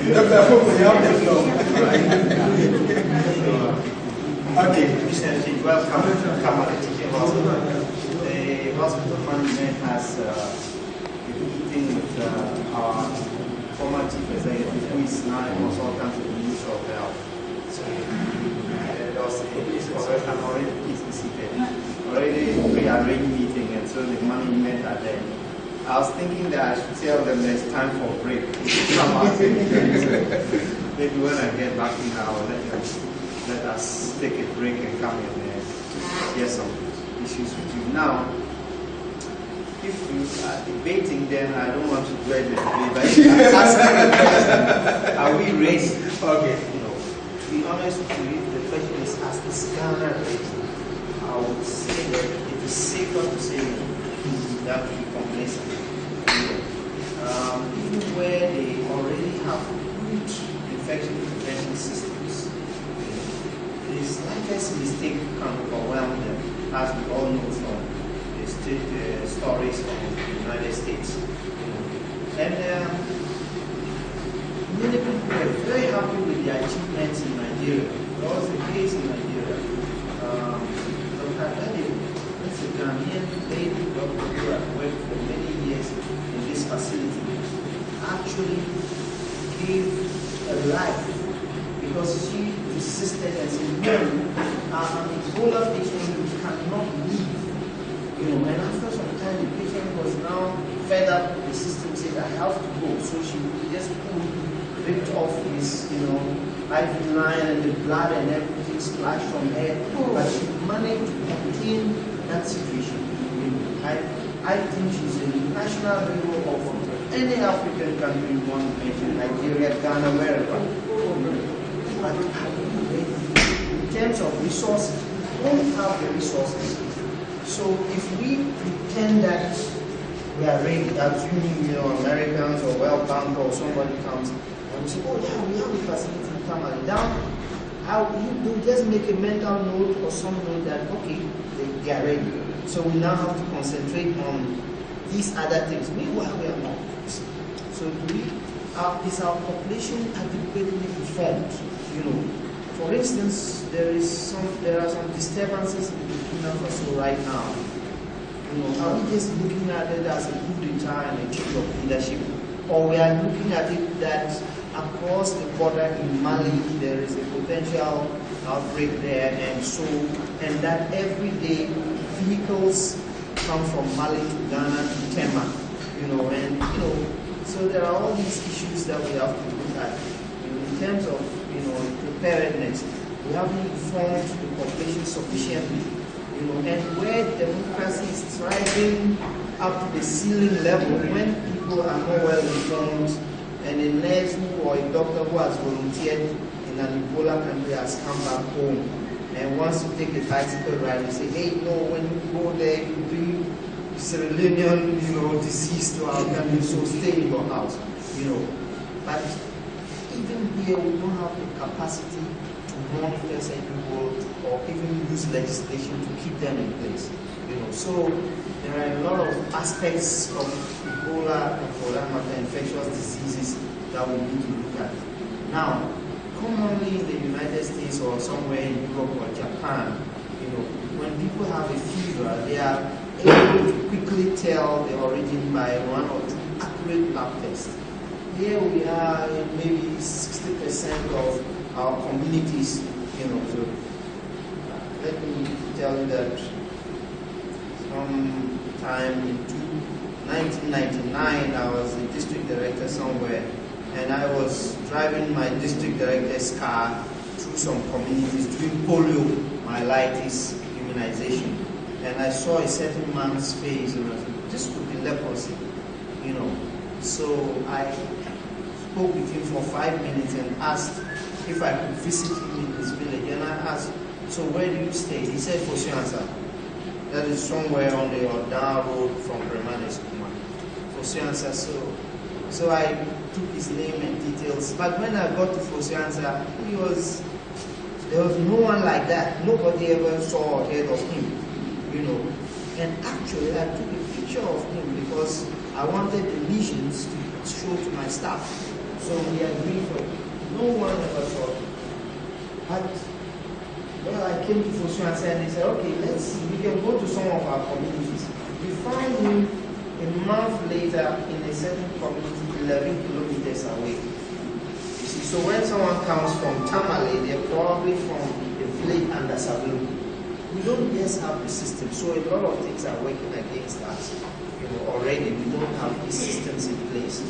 Dr. Fogo, you have the floor. Okay.
Welcome to Kamala Teaching Hospital. The hospital management has been meeting with our former chief executive, who is now a consultant to the Ministry of Health. So there was an already pre-arranged meeting, and so the management are there. I was thinking that I should tell them there's time for a break. Maybe when I get back in, I'll let us take a break and come in and share some issues with you. Now, if you are debating, then I don't want to dwell the debate, but if you ask me, are we ready? Okay. To be honest with you, the question is asked, is Ghana ready? I would say that it is safer to say that we complacent. Even where they already have good infection prevention systems, the slightest mistake can overwhelm them, as we all know from the stories from the United States. And many people are very happy with the achievements in Nigeria. There was a case in Nigeria. Dr. Bede, that's a Ghanaian lady doctor who had worked for many years in this facility, actually gave a life because she insisted and said, no, an Ebola patient cannot leave. And after some time, the patient was now fed up with the system, said, I have to go. So she just ripped off his, IV line, and the blood and everything splashed from her. But she managed to contain that situation. I think she's a national hero of any African country you want to mention, Nigeria, Ghana, wherever. But in terms of resources, we don't have the resources. So if we pretend that we are ready, assuming Americans or World Bank or somebody comes and we say, oh yeah, we have a facility in Tamale. Down, you just make a mental note or some note that okay, they are ready. So we now have to concentrate on these other things. Meanwhile, we are not. So is our population adequately informed? For instance, there are some disturbances in Burkina Faso right now. Are we just looking at it as a coup d'etat and a change of leadership, or we are looking at it that across the border in Mali there is a potential outbreak there, and that every day vehicles come from Mali to Ghana to Tema, so there are all these issues that we have to look at in terms of preparedness. We haven't informed the population sufficiently, and where democracy is thriving up to the ceiling level, when people are more well informed, and a nurse or a doctor who has volunteered in an Ebola country has come back home and wants to take a bicycle ride, and say, hey, when you go there, you bring Sierra Leonean, disease to our country, so stay in your house, But even here, we don't have the capacity to monitor certain people or even use legislation to keep them in place. So there are a lot of aspects of Ebola and for that matter infectious diseases that we need to look at. Now, commonly in the United States or somewhere in Europe or Japan, when people have a fever, they are able to quickly tell the origin by one or two accurate lab tests. Here we are in maybe 60% of our communities, so let me tell you that sometime in 1999 I was a district director somewhere, and I was driving my district director's car through some communities doing polio, myelitis, immunization, and I saw a certain man's face and I said, this could be leprosy,
So I spoke with him for 5 minutes and asked if I could visit him in his village. And I asked, so where do you stay? He said, Fosiansa. That is somewhere on the down road from Remanes Kuma. Fosiansa. So I took his name and details. But when I got to Fosiansa, there was no one like that. Nobody ever saw or heard of him, you know. And actually, I took a picture of him because I wanted the lesions to show to my staff. So we agreed for it. No one ever saw him. But well, I came to Fosiansa and they said, okay, we can go to some of our communities. We found him a month later in a certain community 11 kilometers away. You see, so when someone comes from Tamale, they're probably from the village under Sabu. We don't just have the system, so a lot of things are working against us. You know, already we don't have these systems in place.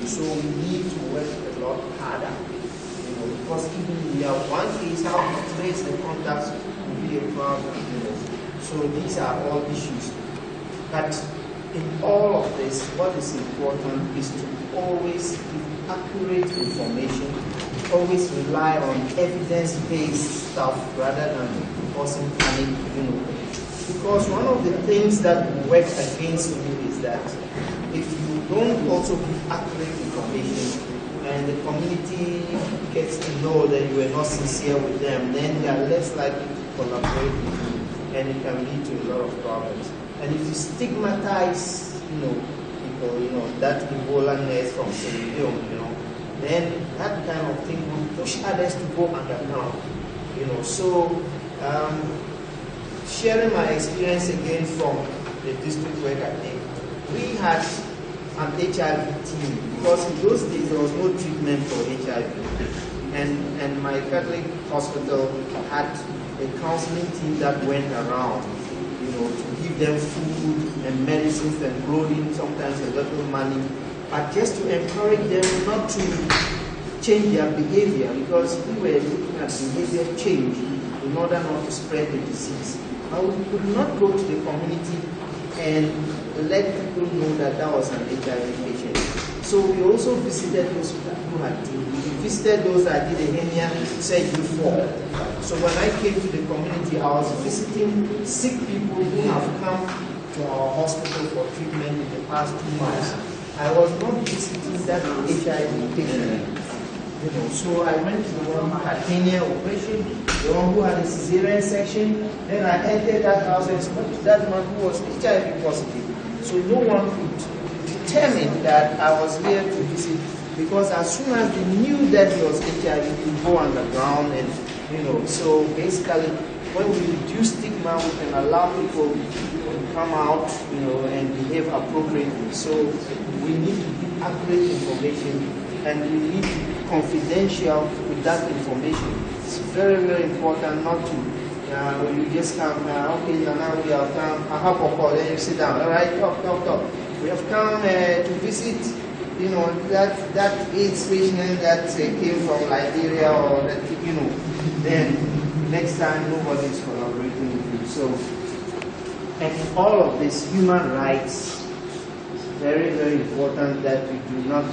So we need to work a lot harder. You know, because even we have one case, how to trace the contacts will be a problem. You know. So these are all issues. But in all of this, what is important is to always give accurate information, always rely on evidence-based stuff rather than causing panic, you know. Because one of the things that will work against you is that if you don't also give accurate information and the community gets to know that you are not sincere with them, then they are less likely to collaborate with you and it can lead to a lot of problems. And if you stigmatize, people, that Ebola nurse from Sierra Leone, then that kind of thing will push others to go underground, So, sharing my experience again from the district work I did, we had an HIV team because in those days there was no treatment for HIV, and my Catholic hospital had a counseling team that went around, to give them food and medicines and clothing, sometimes a little money, but just to encourage them not to change their behavior, because we were looking at behavior change in order not to spread the disease. But we could not go to the community and let people know that that was an HIV patient. So we also visited those who had TB. We visited those that did a hernia surgery for. So when I came to the community, I was visiting sick people who have come to our hospital for treatment in the past 2 months. I was not visiting that HIV patient. So I went to the one who had hernia operation, the one who had a cesarean section. Then I entered that house and spoke to that man who was HIV positive. So no one could determine that I was here to visit, because as soon as they knew that he was HIV, they would go underground and So basically, when we reduce stigma, we can allow people to come out, and behave appropriately. So we need to give accurate information, and we need to be confidential with that information. It's very, very important not to, when you just come, okay, now we have come, I have a call, then you sit down, all right, talk. We have come to visit, that AIDS patient that came from Liberia, or that, then next time nobody is collaborating with you. So, and in all of this, human rights, very, very important that we do not.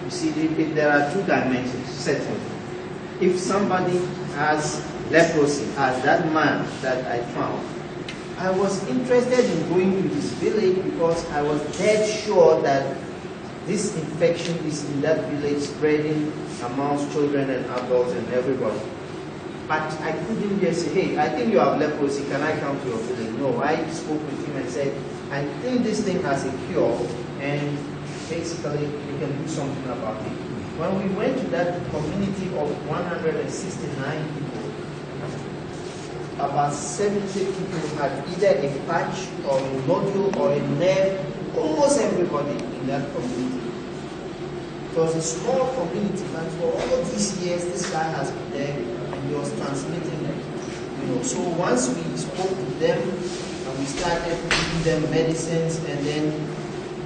You see, there are two dimensions, certainly. If somebody has leprosy, as that man that I found, I was interested in going to this village because I was dead sure that this infection is in that village spreading amongst children and adults and everybody. But I couldn't just say, hey, I think you have leprosy, can I come to your village? No, I spoke with him and said, I think this thing has a cure, and basically we can do something about it. When we went to that community of 169 people, about 70 people had either a patch or a nodule or a nerve, almost everybody in that community. It was a small community, but for all these years, this guy has been there and he was transmitting them. So once we spoke to them and we started giving them medicines, and then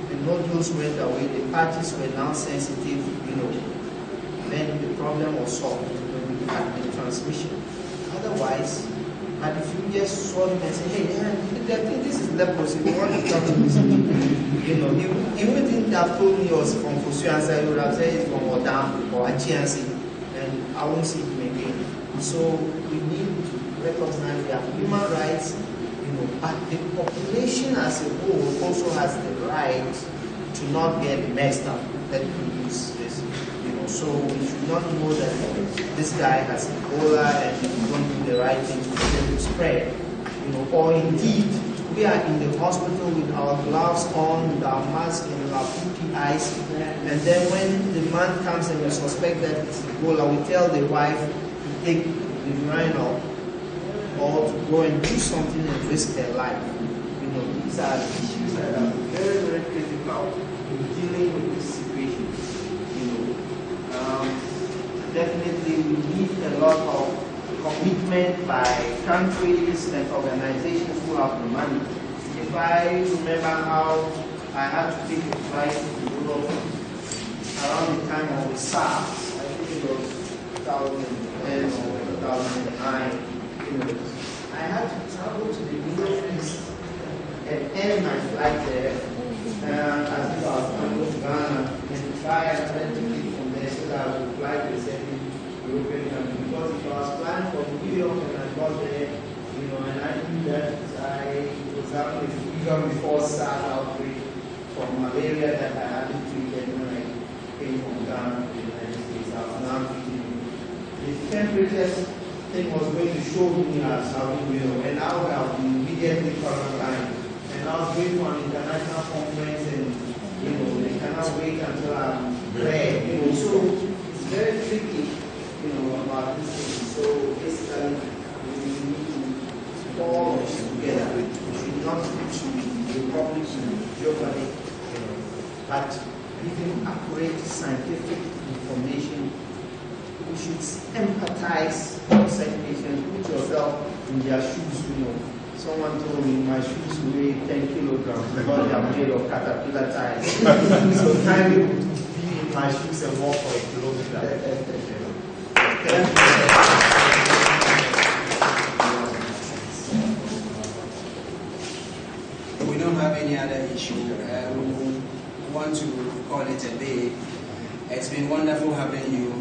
the nodules went away, the patches were now sensitive, then the problem was solved when we had the transmission. Otherwise,
But if you just saw him and say, hey, I think this is leprosy, we want to talk to this, he wouldn't have told me he was from Fosu and said, he would have said he's from Odam or Achiansi, and I won't see him again. So we need to recognize we have human rights, but the population as a whole also has the right to not get messed up. Let me use this. So we should not know that this guy has Ebola and we don't do the right thing to get it to spread. Or indeed, we are in the hospital with our gloves on, with our mask and our PPIs, and then when the man comes and we suspect that it's Ebola, we tell the wife to take the urinal or to go and do something and risk their life. These are issues that are very, very critical in dealing with this situation. Definitely we need a lot of commitment by countries and organizations who have the money. If I remember how I had to take a flight to Europe around the time of the SARS, I think it was 2010 or 2009, I had to travel to the Middle East and end my flight there as if I was coming to Ghana and buy another ticket from there so that I would fly to the second European country. Because if I was flying from New York and I got there, and I knew that I was having a fever before SARS outbreak from malaria that I hadn't treated when I came from Ghana to the United States. I was now treating the temperature thing was going to show me as and I would have been immediately quarantined. And I was going for an international conference and they cannot wait until I'm there. So it's very tricky, about this thing. So basically we need to all together. We should not put the public in jeopardy, but giving accurate scientific information. We should empathize with such patients. Put yourself in their shoes, Someone told me my shoes weigh 10 kilograms because they are made of caterpillar tires. So time to be in my shoes and walk for a kilometer.
We don't have any other issue. We want to call it a day. It's been wonderful having you,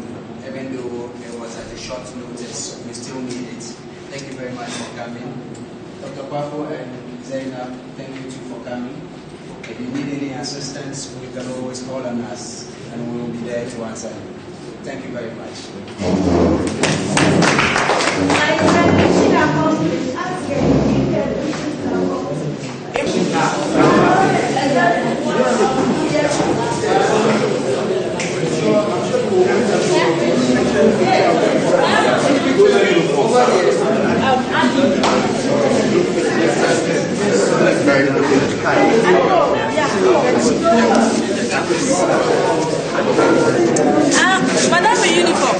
even though it was at a short notice. We still need it. Thank you very much for coming. Dr. Kwafo and Zainab, thank you too for coming. If you need any assistance, we can always call on us and we will be there to answer you. Thank you very much.
Madame, the uniform.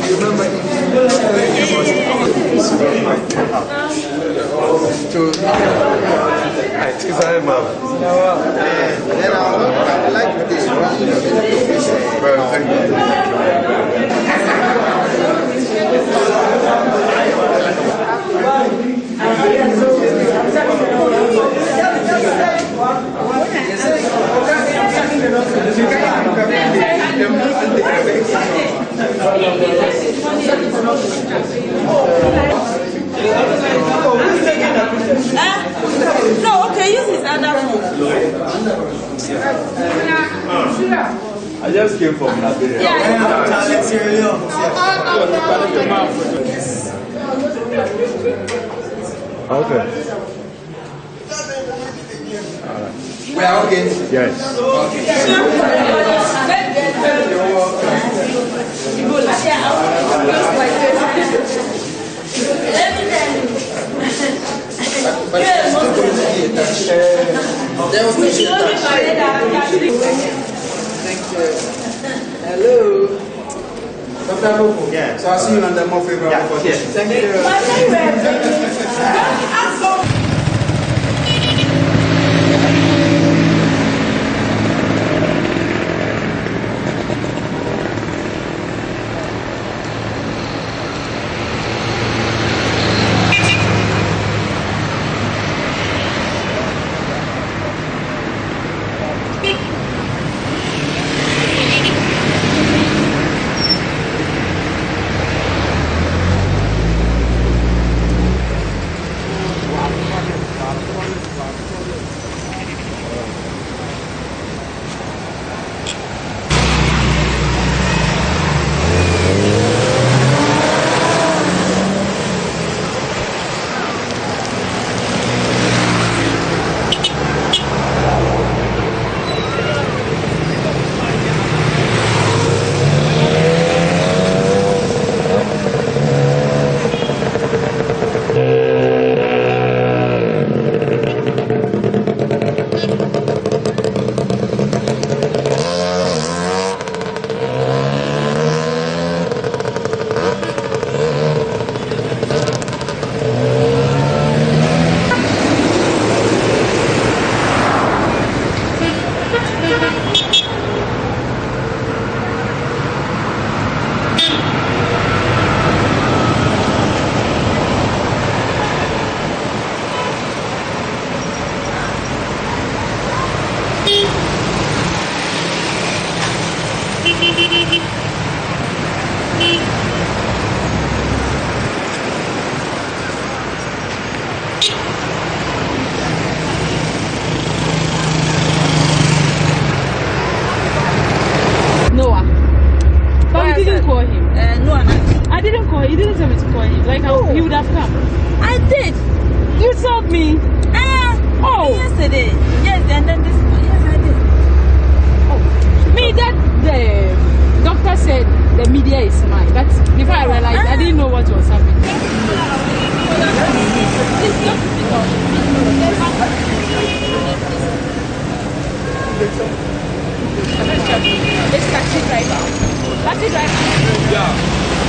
Then I would like this
No, okay, use his other phone.
I just came from Liberia.
Okay.
We are okay?
Yes.
Hello. Dr. Boko. Yeah. So I'll see you under more favorable conditions. Thank you.
Noah. But you didn't call him. No, I didn't call him. You didn't tell me to call him. Like, he would have come.
I did.
You told me. Oh.
Yesterday. Yes, and then this. Yes, I did.
Oh. Me, that the doctor said the media is mine. That's before I realized I didn't know what was happening.
It's taxi driver. Taxi driver.
Yeah.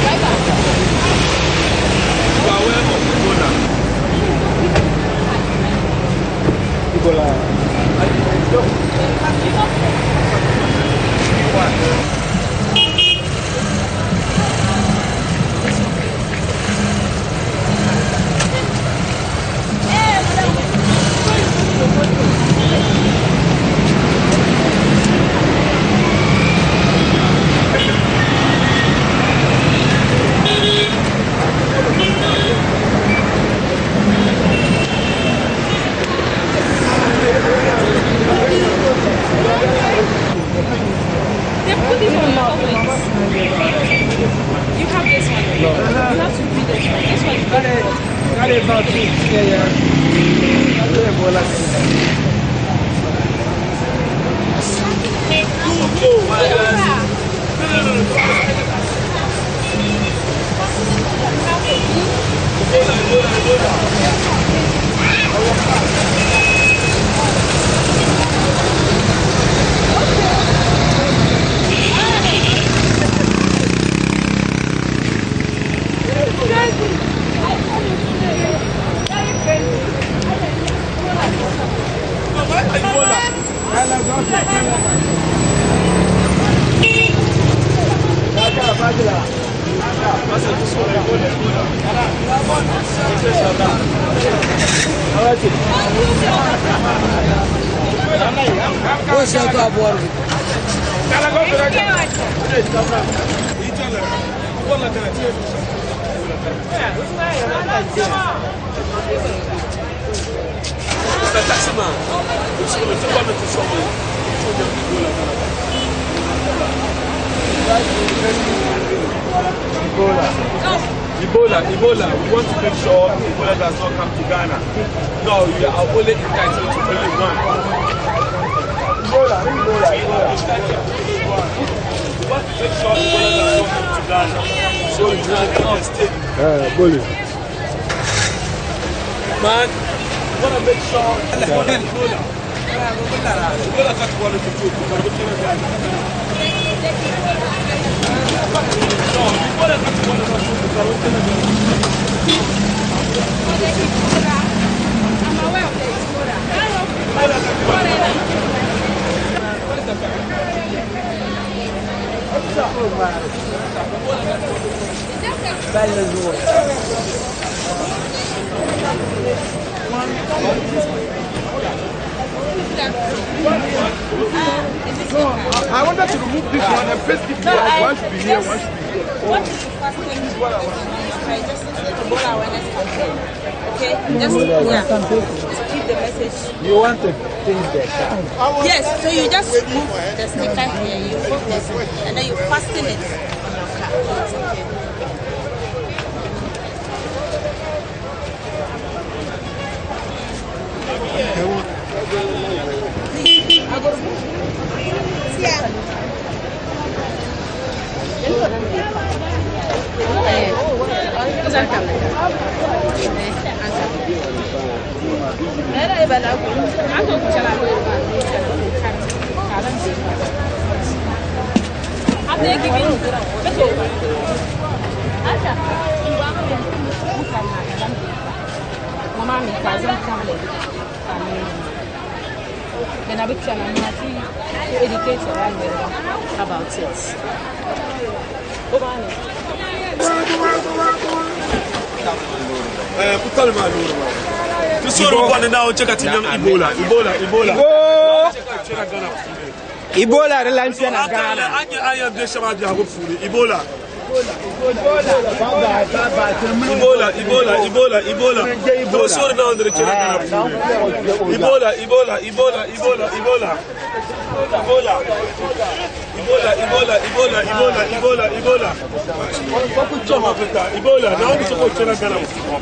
Driver.
You are aware of Ebola?
They put it on your plates. You have this one. No. You have to read this one. This one is very important.
Got it about 2. Yeah.
What's your top water?
Mr. Taximan, Ebola. We want to make sure Ebola does not come to Ghana. No, you are only entitled to only one. Ebola. We want to make sure Ebola does not come to Ghana. So you have to stay.
Bully.
Man, we want to make sure Ebola can't go to I wanted to remove this one and paste it here. One should be here, one should be here.
What is the first thing you want to do? Just the Ebola awareness campaign. Okay? Just to keep the message.
You want to change the account?
Yes, so you just move the sticker here, you move this, and then you fasten it on your car. It's okay.
Then I'll be trying to educate about it.
This one now check out Ebola.
Ebola relance na Ghana.
I am the Shamadi hopefully. Ebola. Ebola. Don't show down the Ebola. Now this is what China Ghana. Ebola.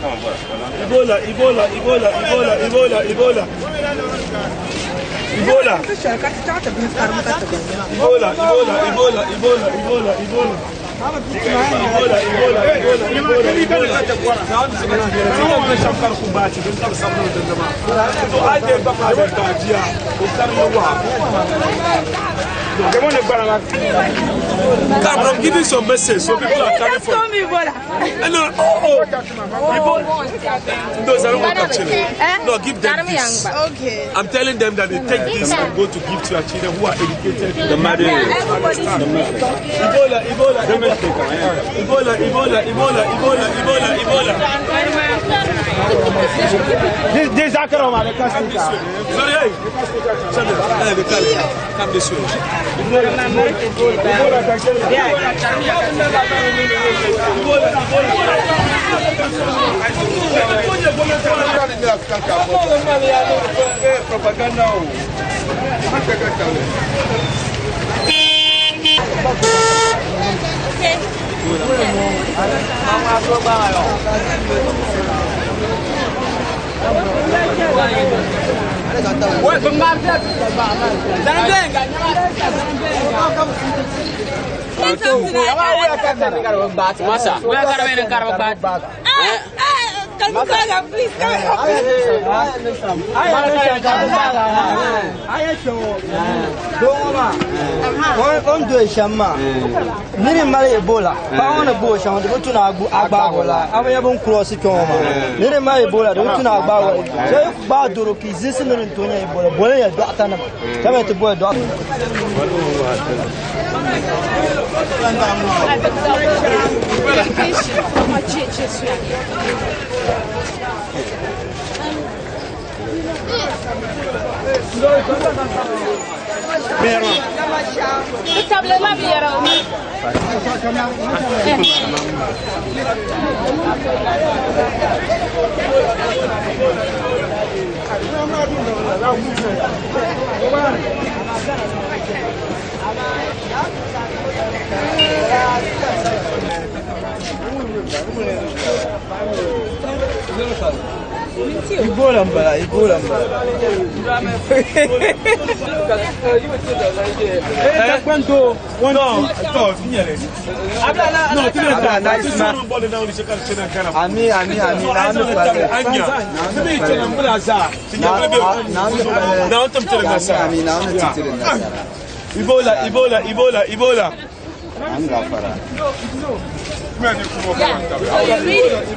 Come, I'm giving some message so people are coming for. No, those I don't want to children. No, give them this. Okay. I'm telling them that they take this and go to give to your children who are educated. The mother. Ebola.
This Akaroma, the
come this way.
Please come
Ebola. Pound of bush on the Butuna Agbagola. I haven't crossed it. Little my Ebola, the Butuna Agbagola. Baduruk is this in Ebola. Boy, doctor. Come to boy doctor.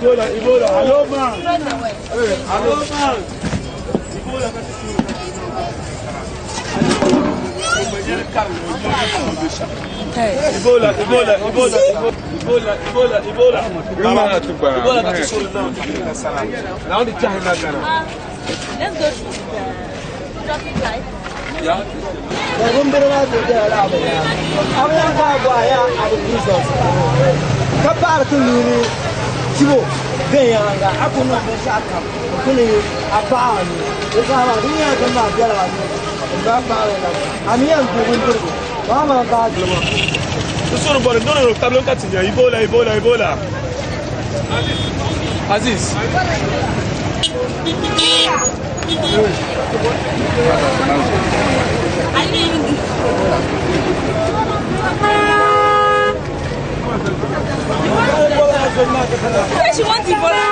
Ebola. Ebola. Hello, man. Hello, man. Ebola. Now the China Ghana.
Let's go to the traffic light.
Yeah. Ebola. Aziz.
She wants Ebola.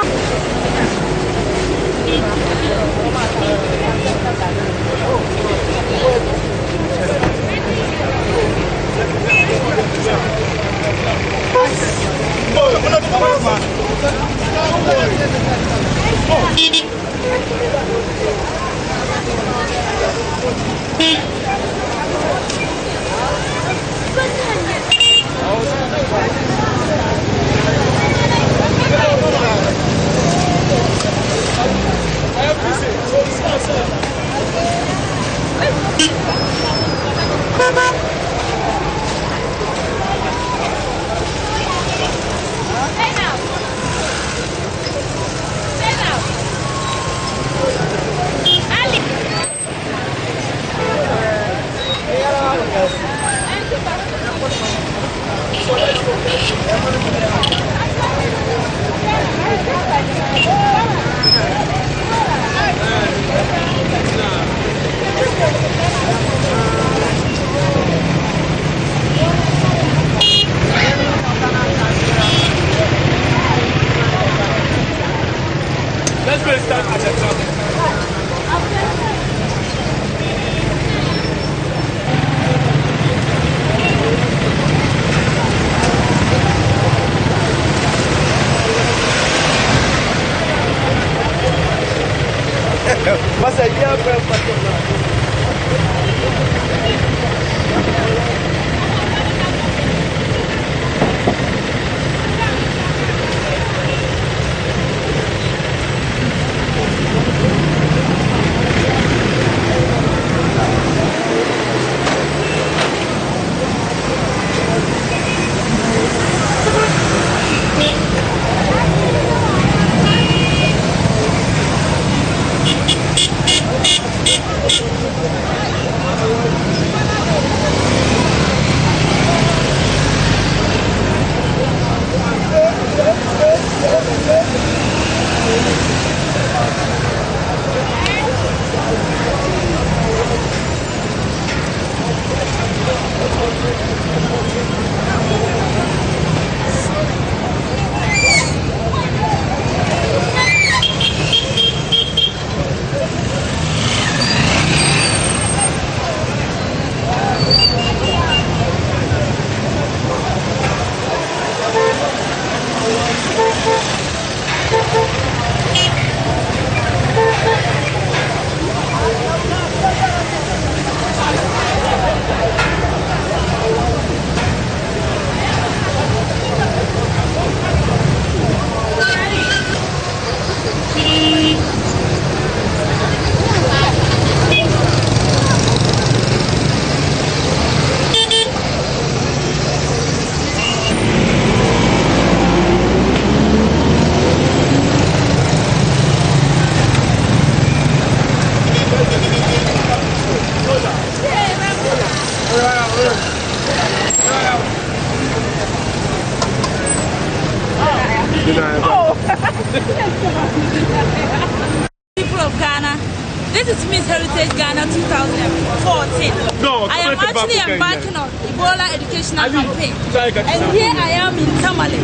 This is Miss Heritage Ghana 2014.
No,
I am actually embarking on Ebola educational campaign. And here I am in Tamale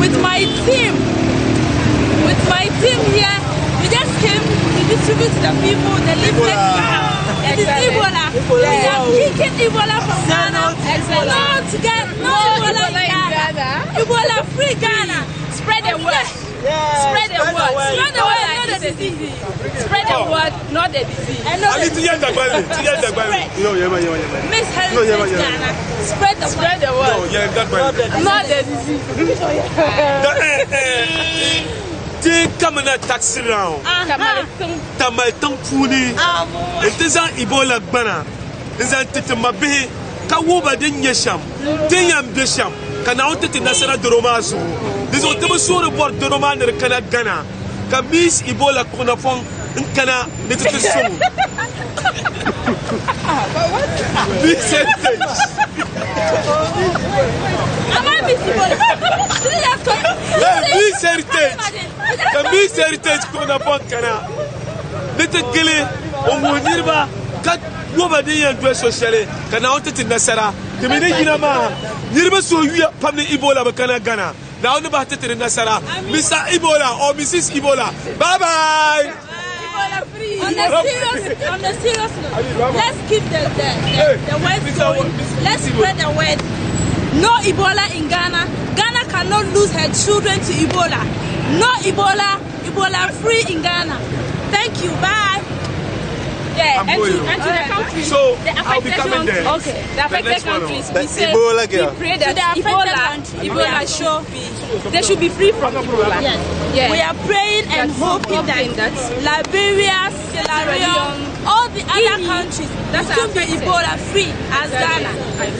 with my team. With my team here, we just came to distribute to the people the leaflet. It is Ebola. We are kicking Ebola from Ghana. No Ebola in Ghana. Ebola free Ghana.
Spread the word. Spread the word.
Spread the word, not the disease.
Spread the word, not the disease.
Miss Heritage Ghana. Spread the word.
Not the disease.
Come on, taxi round. Tamal Puni. It is an Ebola banner. Is that Titamabe? Kawuba din Yesham. Tinyam Bisham. Can I take the Nasara Doromazo? This is what the Masura bought Doroman and Kanagana. Kamis Ebola Konafong and Kana little soon. Big sentence.
Am I Miss Ebola?
Big heritage. The big heritage Konafong Kana. Little Gilly, Omunirba, cut nobody and dress socially. Can I take the Nasara? The Minima, Nirba so you are from the Ebola Bakana Ghana. Now the Batet in Nasara, Mr. Ebola or Mrs. Ebola. Bye bye.
On the serious note, let's keep the word going. Let's spread the word. No Ebola in Ghana. Ghana cannot lose her children to Ebola. No Ebola. Ebola free in Ghana. Thank you. Bye.
Yeah, and to the countries,
so
the affected countries,
okay.
The affected countries, we say
Ebola
we pray that they should be free from Ebola.
Yes.
Yeah.
We are praying and hoping that Liberia, Sierra Leone, all the other countries will be Ebola free as Ghana.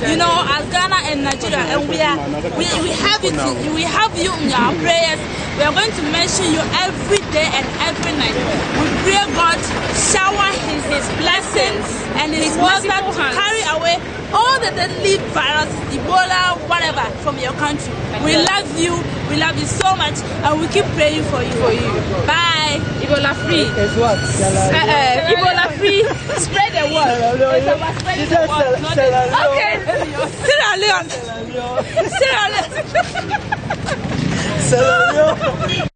You know, as Ghana and Nigeria, and we have it. We have you in our prayers. We are going to mention you every day and every night. We pray God shower His blessings and His water to carry away all the deadly viruses, Ebola, whatever, from your country. We love you. We love you so much, and we keep praying for you. Bye.
Ebola free. Ebola free. Spread the word. Spread the word. Okay.
Sierra Leone. Sierra Leone.
Sierra Leone.